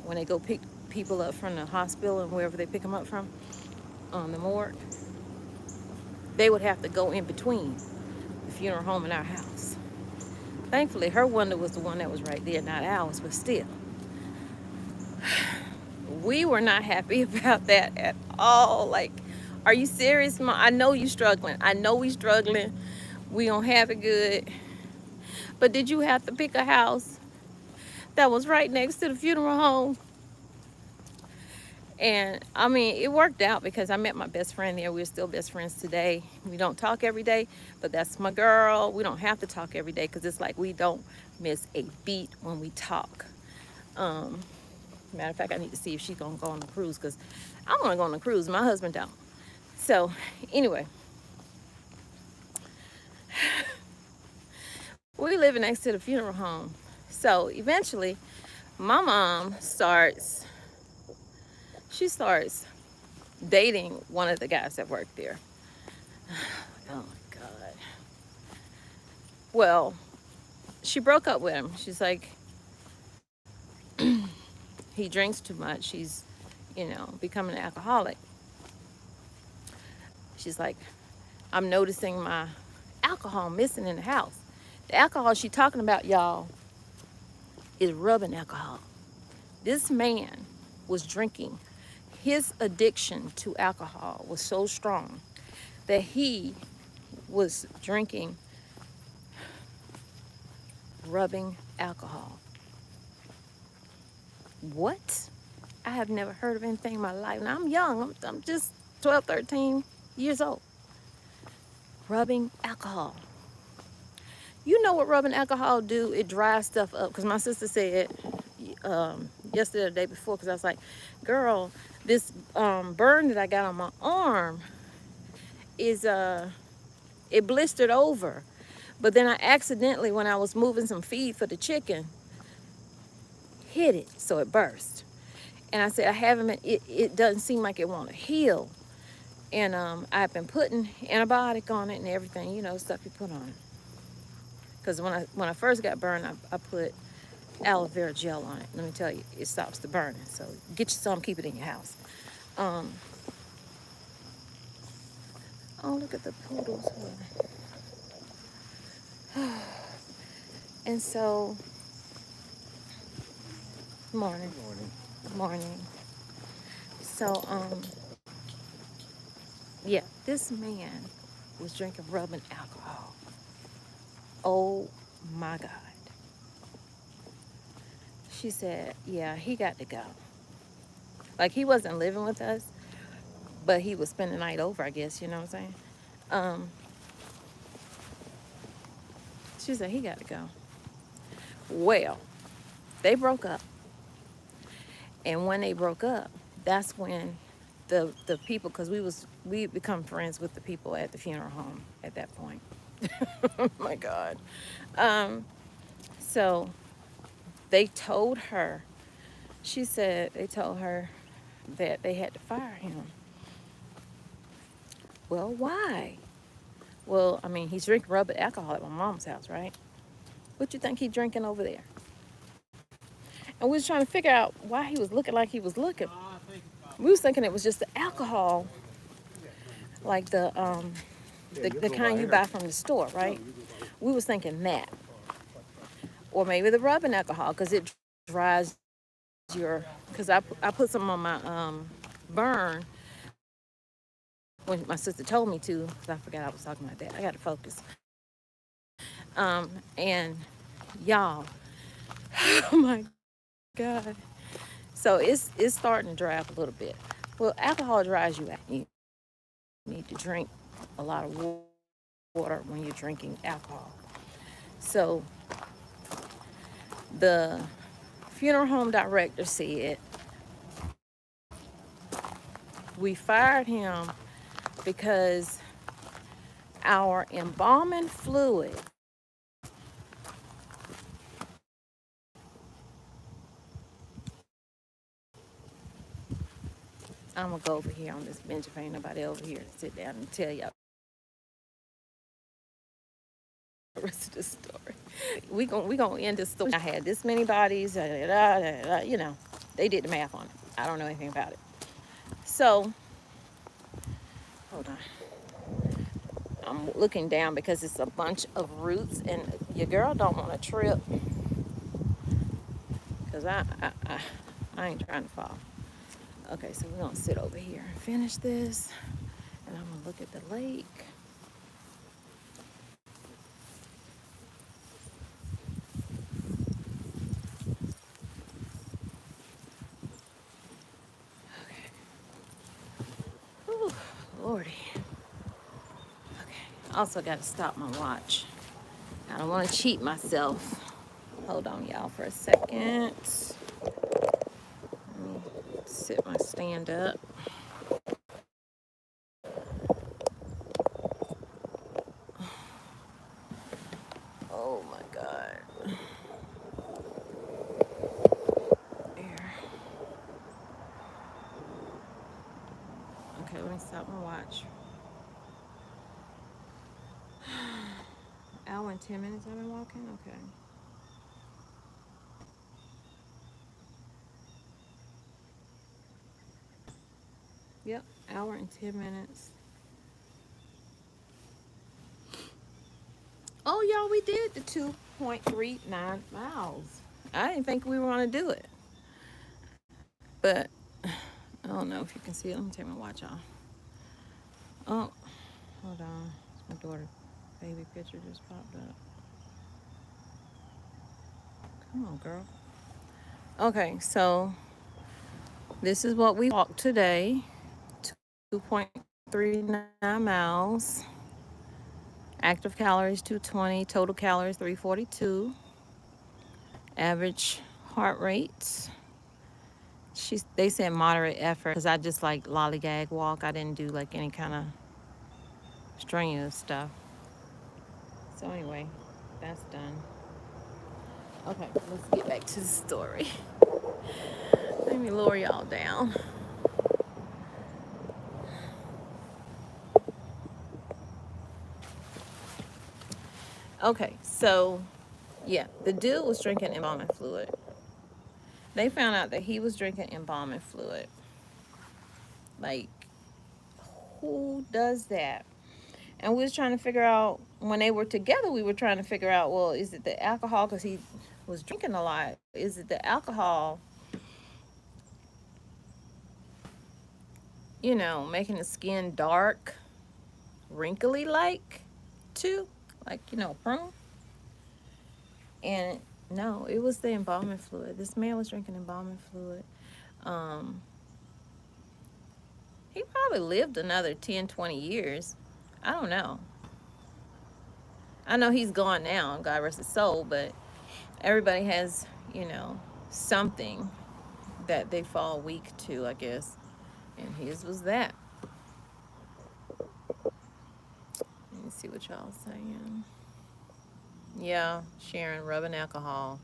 when they go pick people up from the hospital and wherever they pick them up from, the morgue, they would have to go in between the funeral home and our house. Thankfully, her window was the one that was right there, not ours, but still. We were not happy about that at all. Like, are you serious, Mom? I know you're struggling. I know we struggling. We don't have it good. But did you have to pick a house that was right next to the funeral home? And I mean, it worked out because I met my best friend there. We're still best friends today. We don't talk every day, but that's my girl. We don't have to talk every day because it's like we don't miss a beat when we talk. Matter of fact, I need to see if she's gonna go on a cruise, because I want to go on a cruise. My husband don't. So anyway, we live next to the funeral home. So eventually, my mom starts dating one of the guys that worked there. Oh my God. Well, she broke up with him. She's like, he drinks too much. He's, you know, becoming an alcoholic. She's like, I'm noticing my alcohol missing in the house. The alcohol she's talking about, y'all, is rubbing alcohol. This man was drinking. His addiction to alcohol was so strong that he was drinking rubbing alcohol. What? I have never heard of anything in my life. Now I'm young. I'm just 12, 13 years old. Rubbing alcohol. You know what rubbing alcohol do? It dries stuff up. Because my sister said yesterday or the day before, because I was like, girl, this burn that I got on my arm is, it blistered over. But then I accidentally, when I was moving some feed for the chicken, hit it, so it burst. And I said, I haven't been, it doesn't seem like it want to heal. And I've been putting antibiotic on it and everything, you know, stuff you put on it. Because when I first got burned, I put aloe vera gel on it. Let me tell you, it stops the burning. So get you some, keep it in your house. Oh, look at the poodles. And so, morning. Morning. So, yeah, this man was drinking rubbing alcohol. Oh my God. She said, yeah, he got to go. Like, he wasn't living with us, but he was spending the night over, I guess, you know what I'm saying? She said, he got to go. Well, they broke up. And when they broke up, that's when the people, because we become friends with the people at the funeral home at that point. Oh my God. So they told her, she said they told her that they had to fire him. Well, why? Well, I mean, he's drinking rubbing alcohol at my mom's house, right? What you think he's drinking over there? And we was trying to figure out why he was looking like he was looking. We was thinking it was just the alcohol, like the kind you buy from the store, right? We was thinking that. Or maybe the rubbing alcohol, because it dries your, because I put some on my burn when my sister told me to, because I forgot I was talking about that. I got to focus. And y'all, oh my God. So it's starting to dry up a little bit. Well, alcohol dries you out. You need to drink a lot of water when you're drinking alcohol. So the funeral home director said, we fired him because our embalming fluid I'm gonna go over here on this bench if ain't nobody over here to sit down and tell y'all the rest of the story. We gonna end the story. I had this many bodies, you know, they did the math on it. I don't know anything about it. So, hold on. I'm looking down because it's a bunch of roots, and your girl don't want to trip because I ain't trying to fall. Okay, so we're gonna sit over here and finish this, and I'm gonna look at the lake. Whew, Lordy. Okay, also got to stop my watch. I don't want to cheat myself. Hold on, y'all, for a second. Let me sit my stand up. Oh my God. Here. Okay, let me stop my watch. Hour and 10 minutes I've been walking? Okay. Yep, hour and 10 minutes. Oh, y'all, we did the 2.39 miles. I didn't think we were going to do it. But I don't know if you can see it. Let me take my watch off. Oh, hold on. My daughter's baby picture just popped up. Come on, girl. Okay, so this is what we walked today. 2.39 miles. Active calories 220, total calories 342. Average heart rate. They said moderate effort because I just like lollygag walk. I didn't do like any kind of strenuous stuff. So anyway, that's done. Okay, let's get back to the story. Let me lower y'all down. Okay, so yeah, the dude was drinking embalming fluid. They found out that he was drinking embalming fluid. Like, who does that? And we was trying to figure out, when they were together, we were trying to figure out, well, is it the alcohol because he was drinking a lot? Is it the alcohol, making the skin dark, wrinkly like, too? Like, prune? And no, it was the embalming fluid. This man was drinking embalming fluid. Um, he probably lived another 10, 20 years. I don't know. I know he's gone now, God rest his soul, but everybody has, something that they fall weak to, I guess. And his was that. Let me see what y'all saying. Yeah, Sharon, rubbing alcohol.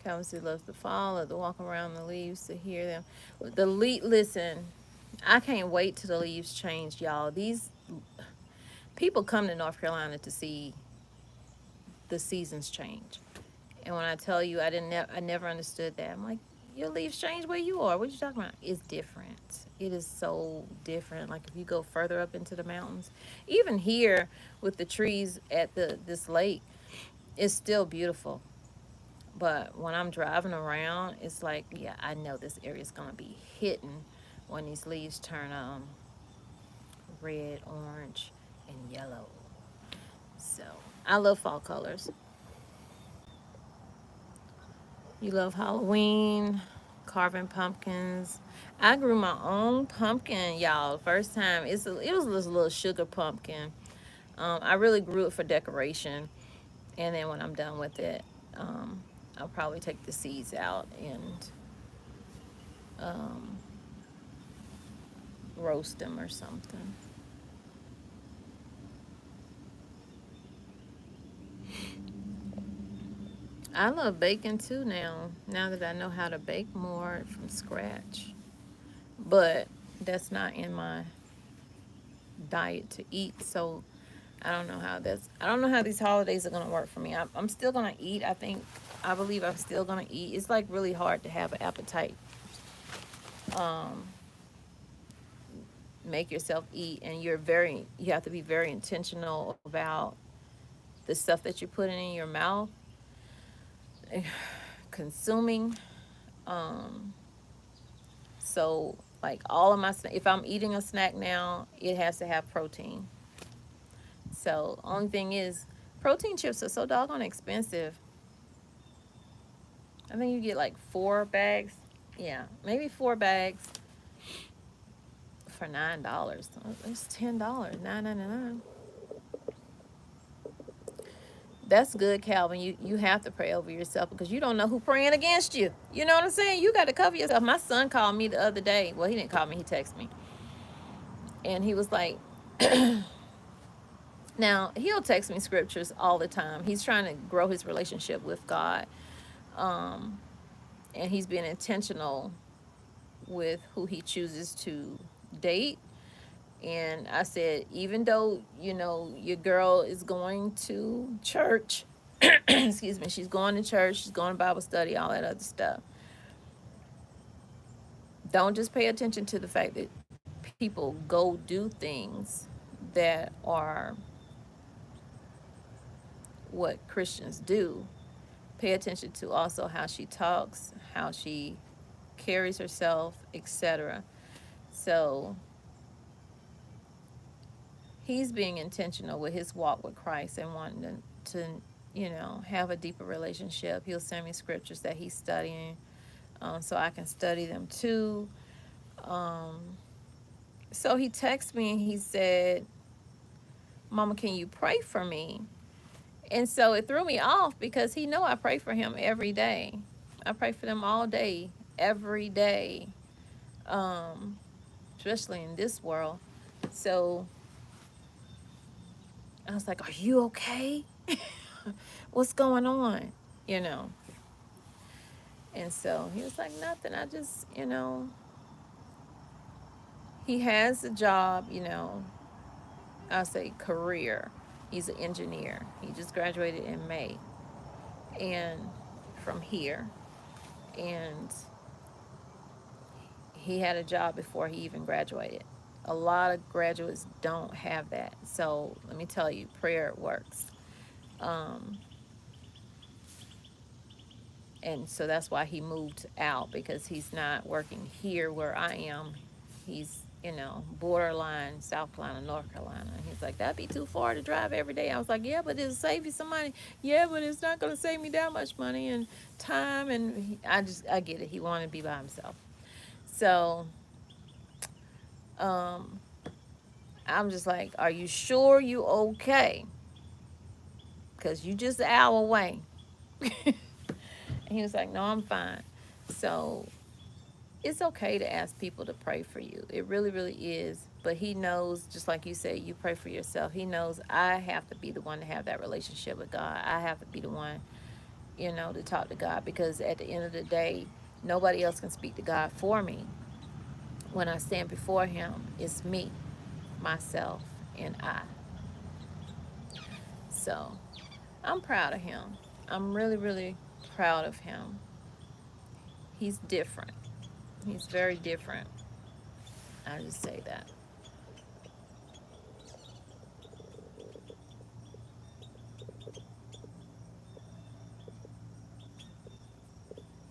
Calvin loves the fall, love to walk around the leaves to hear them. Listen, I can't wait till the leaves change, y'all. These people come to North Carolina to see the seasons change. And when I tell you, I never understood that. I'm like, your leaves change where you are. What you talking about? It's different. It is so different. Like if you go further up into the mountains, even here with the trees at this lake, it's still beautiful. But when I'm driving around, it's like, yeah, I know this area is gonna be hidden when these leaves turn red, orange, and yellow. So I love fall colors. You love Halloween, carving pumpkins. I grew my own pumpkin, y'all. First time, it was this little sugar pumpkin. I really grew it for decoration, and then when I'm done with it, I'll probably take the seeds out and um, roast them or something. I love baking too now. Now that I know how to bake more from scratch, but that's not in my diet to eat. So I don't know how these holidays are gonna work for me. I'm still gonna eat. I believe I'm still gonna eat. It's like really hard to have an appetite. Um, make yourself eat, and you have to be very intentional about the stuff that you're putting in your mouth, consuming. Um, so like all of if I'm eating a snack now, it has to have protein. So only thing is, protein chips are so doggone expensive. I think you get like 4 bags. Yeah, maybe 4 bags for $9. It's $10, $9.99. That's good, Calvin. You have to pray over yourself because you don't know who praying against you. You know what I'm saying? You got to cover yourself. My son called me the other day. Well, he didn't call me. He texted me, and he was like, now he'll text me scriptures all the time. He's trying to grow his relationship with God, um, and he's being intentional with who he chooses to date. And I said, even though, your girl is going to church, excuse me, she's going to church, she's going to Bible study, all that other stuff. Don't just pay attention to the fact that people go do things that are what Christians do. Pay attention to also how she talks, how she carries herself, etc. So he's being intentional with his walk with Christ and wanting to have a deeper relationship. He'll send me scriptures that he's studying, so I can study them too. Um, so he texted me and he said, "Mama, can you pray for me?" And so it threw me off because he know I pray for him every day. I pray for them all day, every day, um, especially in this world. So I was like, "Are you okay? What's going on?" You know. And so he was like, "Nothing. I just, he has a job, I'll say career. He's an engineer. He just graduated in May and from here. And he had a job before he even graduated. A lot of graduates don't have that. So let me tell you, prayer works. Um, and so that's why he moved out, because he's not working here where I am. He's, borderline South Carolina, North Carolina. And he's like, that'd be too far to drive every day. I was like, yeah, but it'll save you some money. Yeah, but it's not going to save me that much money and time. And I get it. He wanted to be by himself. So, um, I'm just like, are you sure you okay? Because you just an hour away. And he was like, no, I'm fine. So it's okay to ask people to pray for you. It really, really is. But he knows, just like you said, you pray for yourself. He knows I have to be the one to have that relationship with God. I have to be the one, to talk to God, because at the end of the day, nobody else can speak to God for me. When I stand before him, it's me, myself, and I. So I'm proud of him. I'm really, really proud of him. He's different. He's very different. I just say that.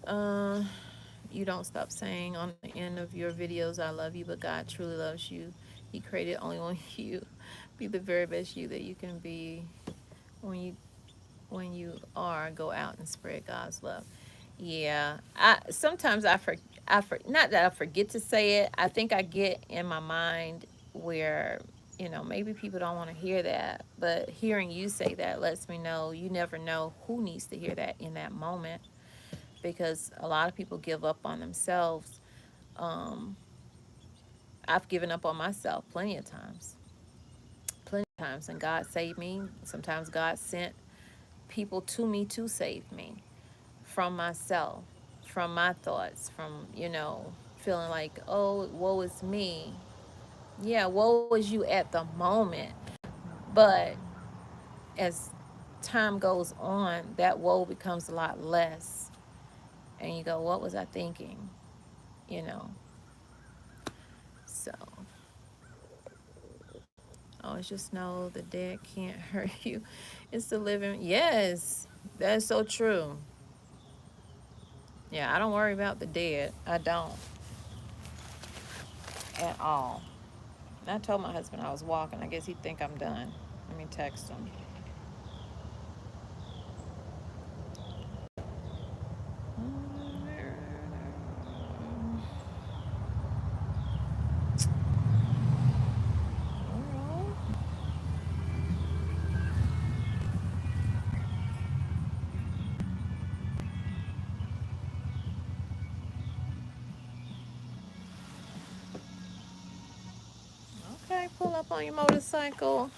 Uh, you don't stop saying on the end of your videos, I love you, but God truly loves you. He created only one you. Be the very best you that you can be. When you are, go out and spread God's love. Yeah, I sometimes not that I forget to say it. I think I get in my mind where, maybe people don't want to hear that, but hearing you say that lets me know you never know who needs to hear that in that moment, because a lot of people give up on themselves. Um, I've given up on myself plenty of times, and God saved me. Sometimes God sent people to me to save me from myself, from my thoughts, from, feeling like, oh, woe is me. Yeah, woe is you at the moment. But as time goes on, that woe becomes a lot less. And you go, what was I thinking? You know? So, always just know the dead can't hurt you. It's the living. Yes, that's so true. Yeah, I don't worry about the dead. I don't at all. I told my husband I was walking. I guess he'd think I'm done. Let me text him. Okay, pull up on your motorcycle.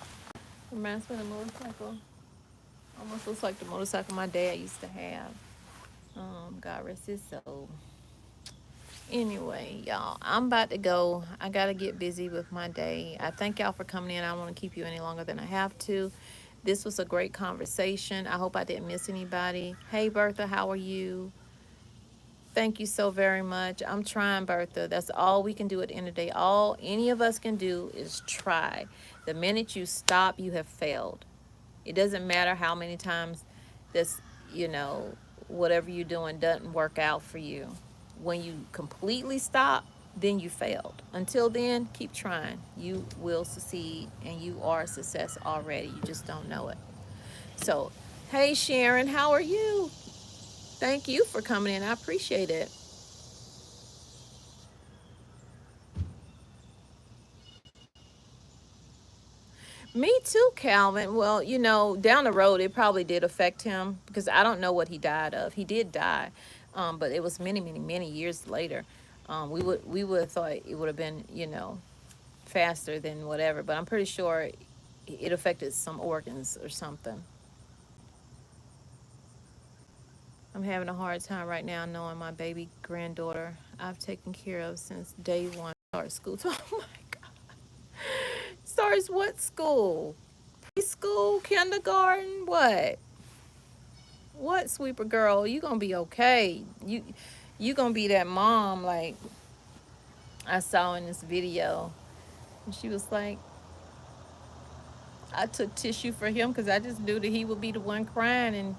Reminds me of the motorcycle. Almost looks like the motorcycle my dad used to have. God rest his soul. Anyway, y'all, I'm about to go. I got to get busy with my day. I thank y'all for coming in. I don't want to keep you any longer than I have to. This was a great conversation. I hope I didn't miss anybody. Hey, Bertha, how are you? Thank you so very much. I'm trying, Bertha. That's all we can do at the end of the day. All any of us can do is try. The minute you stop, you have failed. It doesn't matter how many times this, you know, whatever you're doing doesn't work out for you. When you completely stop, then you failed. Until then, keep trying. You will succeed, and you are a success already. You just don't know it. So, hey, Sharon, how are you? Thank you for coming in. I appreciate it. Me too, Calvin. Well, you know, down the road, it probably did affect him because I don't know what he died of. He did die, but it was many, many, many years later. We would have thought it would have been, you know, faster than whatever. But I'm pretty sure it affected some organs or something. I'm having a hard time right now knowing my baby granddaughter I've taken care of since day one. Start school. Oh my God. Starts what school? Preschool, kindergarten, what? What, sweeper girl? You gonna be okay. You gonna be that mom like I saw in this video. And she was like, I took tissue for him because I just knew that he would be the one crying, and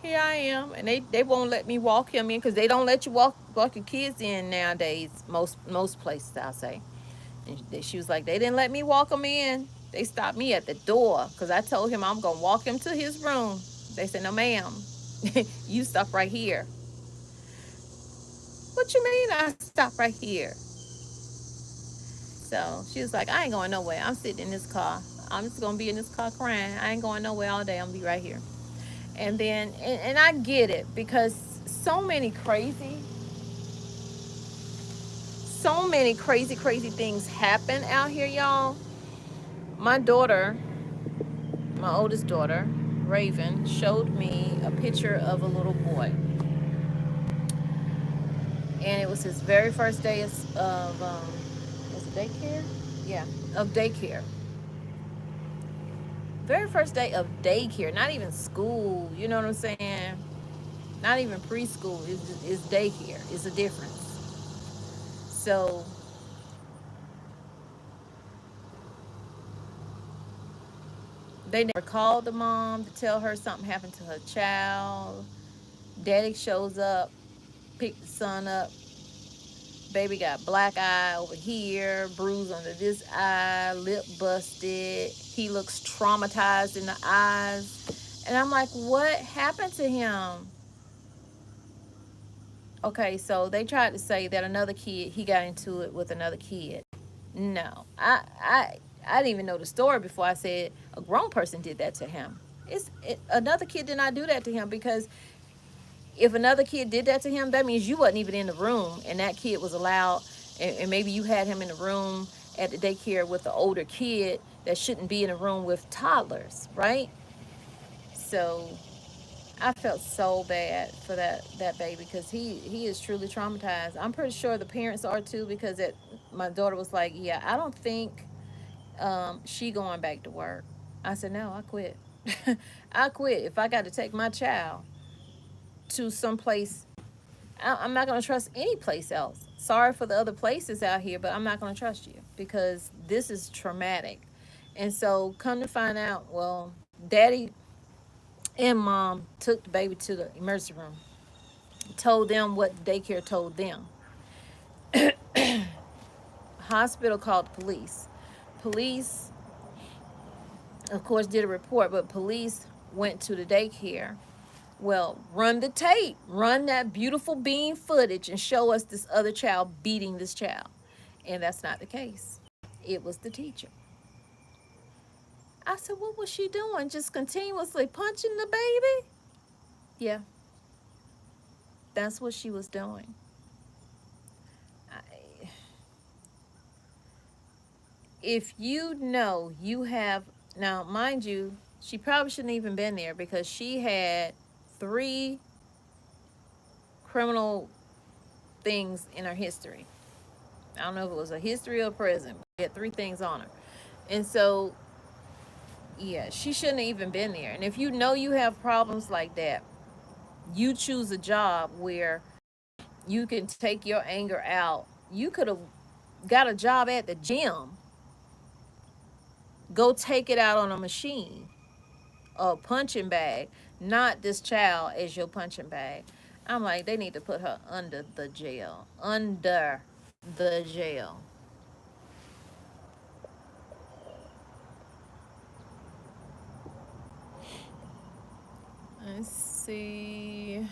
here I am. And they won't let me walk him in because they don't let you walk your kids in nowadays. Most places, I'll say. And she was like, they didn't let me walk him in. They stopped me at the door because I told him I'm gonna walk him to his room. They said, no, ma'am, you stop right here. What you mean I stop right here? So she was like, I ain't going nowhere. I'm sitting in this car. I'm just gonna be in this car crying. I ain't going nowhere all day. I'm gonna be right here. And then and I get it because so many crazy things happen out here, y'all. My daughter, my oldest daughter, Raven, showed me a picture of a little boy, and it was his very first day of was it daycare? Yeah, of daycare. Very first day of daycare, not even school. You know what I'm saying? Not even preschool. Is daycare. Is a difference. So they never called the mom to tell her something happened to her child. Daddy shows up, picked the son up. Baby got black eye over here, bruise under this eye, lip busted. He looks traumatized in the eyes. And I'm like, what happened to him? Okay, so they tried to say that another kid, he got into it with another kid. No, I didn't even know the story before I said a grown person did that to him. Another kid did not do that to him, because if another kid did that to him, that means you wasn't even in the room, and that kid was allowed, and maybe you had him in the room at the daycare with the older kid that shouldn't be in a room with toddlers, right? So I felt so bad for that baby, because he is truly traumatized. I'm pretty sure the parents are too, because my daughter was like, yeah, I don't think she going back to work. I said, no, I quit. I quit. If I got to take my child to some place, I'm not going to trust any place else. Sorry for the other places out here, but I'm not going to trust you, because this is traumatic. And so come to find out, well, daddy and mom took the baby to the emergency room, told them what daycare told them. Hospital called the police. Police, of course, did a report, but police went to the daycare. Well, run the tape, run that beautiful beam footage, and show us this other child beating this child. And that's not the case. It was the teacher. I said, what was she doing? Just continuously punching the baby? Yeah, that's what she was doing. I, if you know you have, now mind you, she probably shouldn't even been there, because she had 3 criminal things in her history. I don't know if it was a history or prison, but she had 3 things on her. And so, yeah, she shouldn't have even been there. And if you know you have problems like that, you choose a job where You can take your anger out. You could have got a job at the gym. Go take it out on a machine, a punching bag, not this child as your punching bag. I'm like, they need to put her under the jail. Under the jail. Let's see.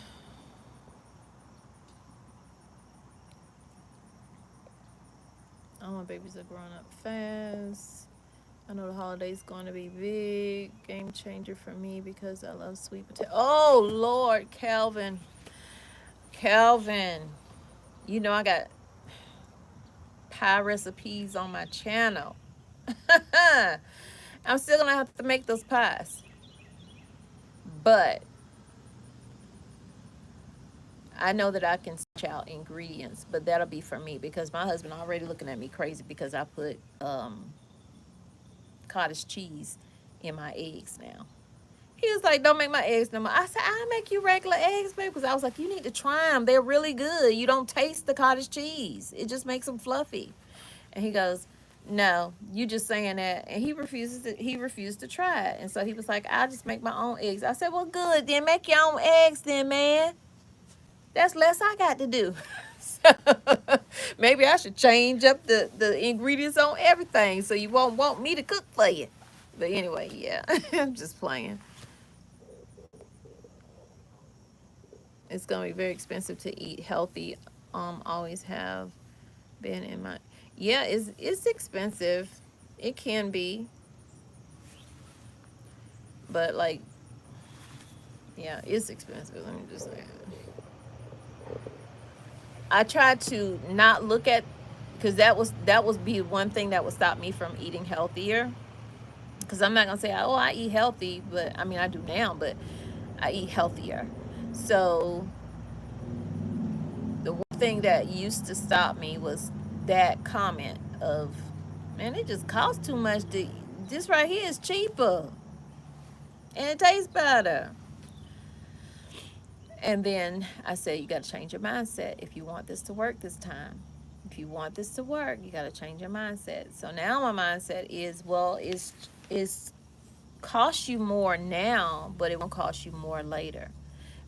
All my babies are growing up fast. I know the holiday's going to be big. Game changer for me because I love sweet potato. Oh, Lord, Calvin. Calvin. You know I got pie recipes on my channel. I'm still going to have to make those pies. But I know that I can switch out ingredients, but that'll be for me because my husband already looking at me crazy because I put cottage cheese in my eggs now. He was like, don't make my eggs no more. I said, I'll make you regular eggs, baby. Because I was like, you need to try them. They're really good. You don't taste the cottage cheese. It just makes them fluffy. And he goes, no, you just saying that. And he refused to try it. And so he was like, I'll just make my own eggs. I said, well, good. Then make your own eggs then, man. That's less I got to do. So maybe I should change up the ingredients on everything so you won't want me to cook for you. But anyway, yeah, I'm just playing. It's gonna be very expensive to eat healthy. Always have been in my, yeah, it's expensive. It can be, but like, yeah, it's expensive. Let me just say, I tried to not look at, because that was be one thing that would stop me from eating healthier. Because I'm not gonna say, oh, I eat healthy, but I mean I do now, but I eat healthier. So the one thing that used to stop me was that comment of, man, it just costs too much to, this right here is cheaper and it tastes better. And then I said, you got to change your mindset if you want this to work this time. If you want this to work, you got to change your mindset. So now my mindset is, well, it's cost you more now, but it won't cost you more later,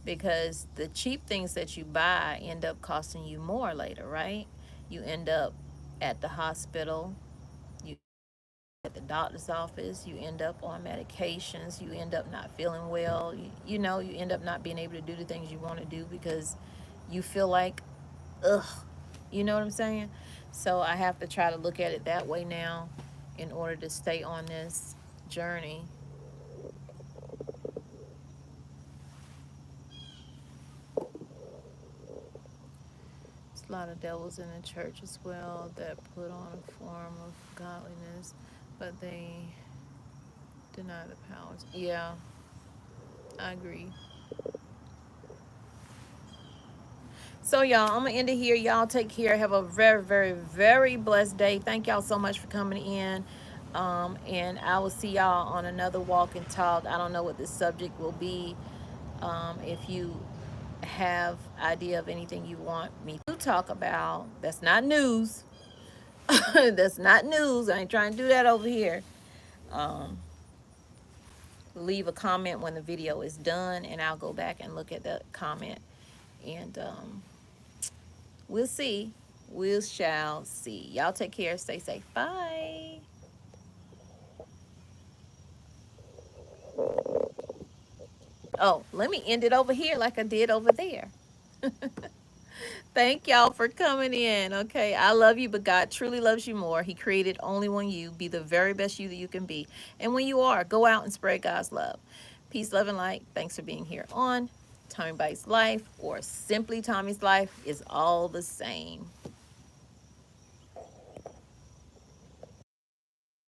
because the cheap things that you buy end up costing you more later, right? You end up at the hospital, you at the doctor's office, you end up on medications, you end up not feeling well, you end up not being able to do the things you want to do because you feel like, ugh, you know what I'm saying? So I have to try to look at it that way now in order to stay on this journey. A lot of devils in the church as well that put on a form of godliness, but they deny the powers. Yeah, I agree. So y'all, I'm gonna end it here. Y'all take care. Have a very, very, very blessed day. Thank y'all so much for coming in. And I will see y'all on another walk and talk. I don't know what this subject will be. If you have idea of anything you want me to talk about, that's not news. That's not news. I ain't trying to do that over here. Um, Leave a comment when the video is done, and I'll go back and look at the comment. And we'll see. We shall see. Y'all take care. Stay safe. Bye. Oh, let me end it over here like I did over there. Thank y'all for coming in. Okay, I love you, but God truly loves you more. He created only one you. Be the very best you that you can be. And when you are, go out and spread God's love. Peace, love, and light. Thanks for being here on Tommy Bites Life, or simply Tommy's Life is all the same.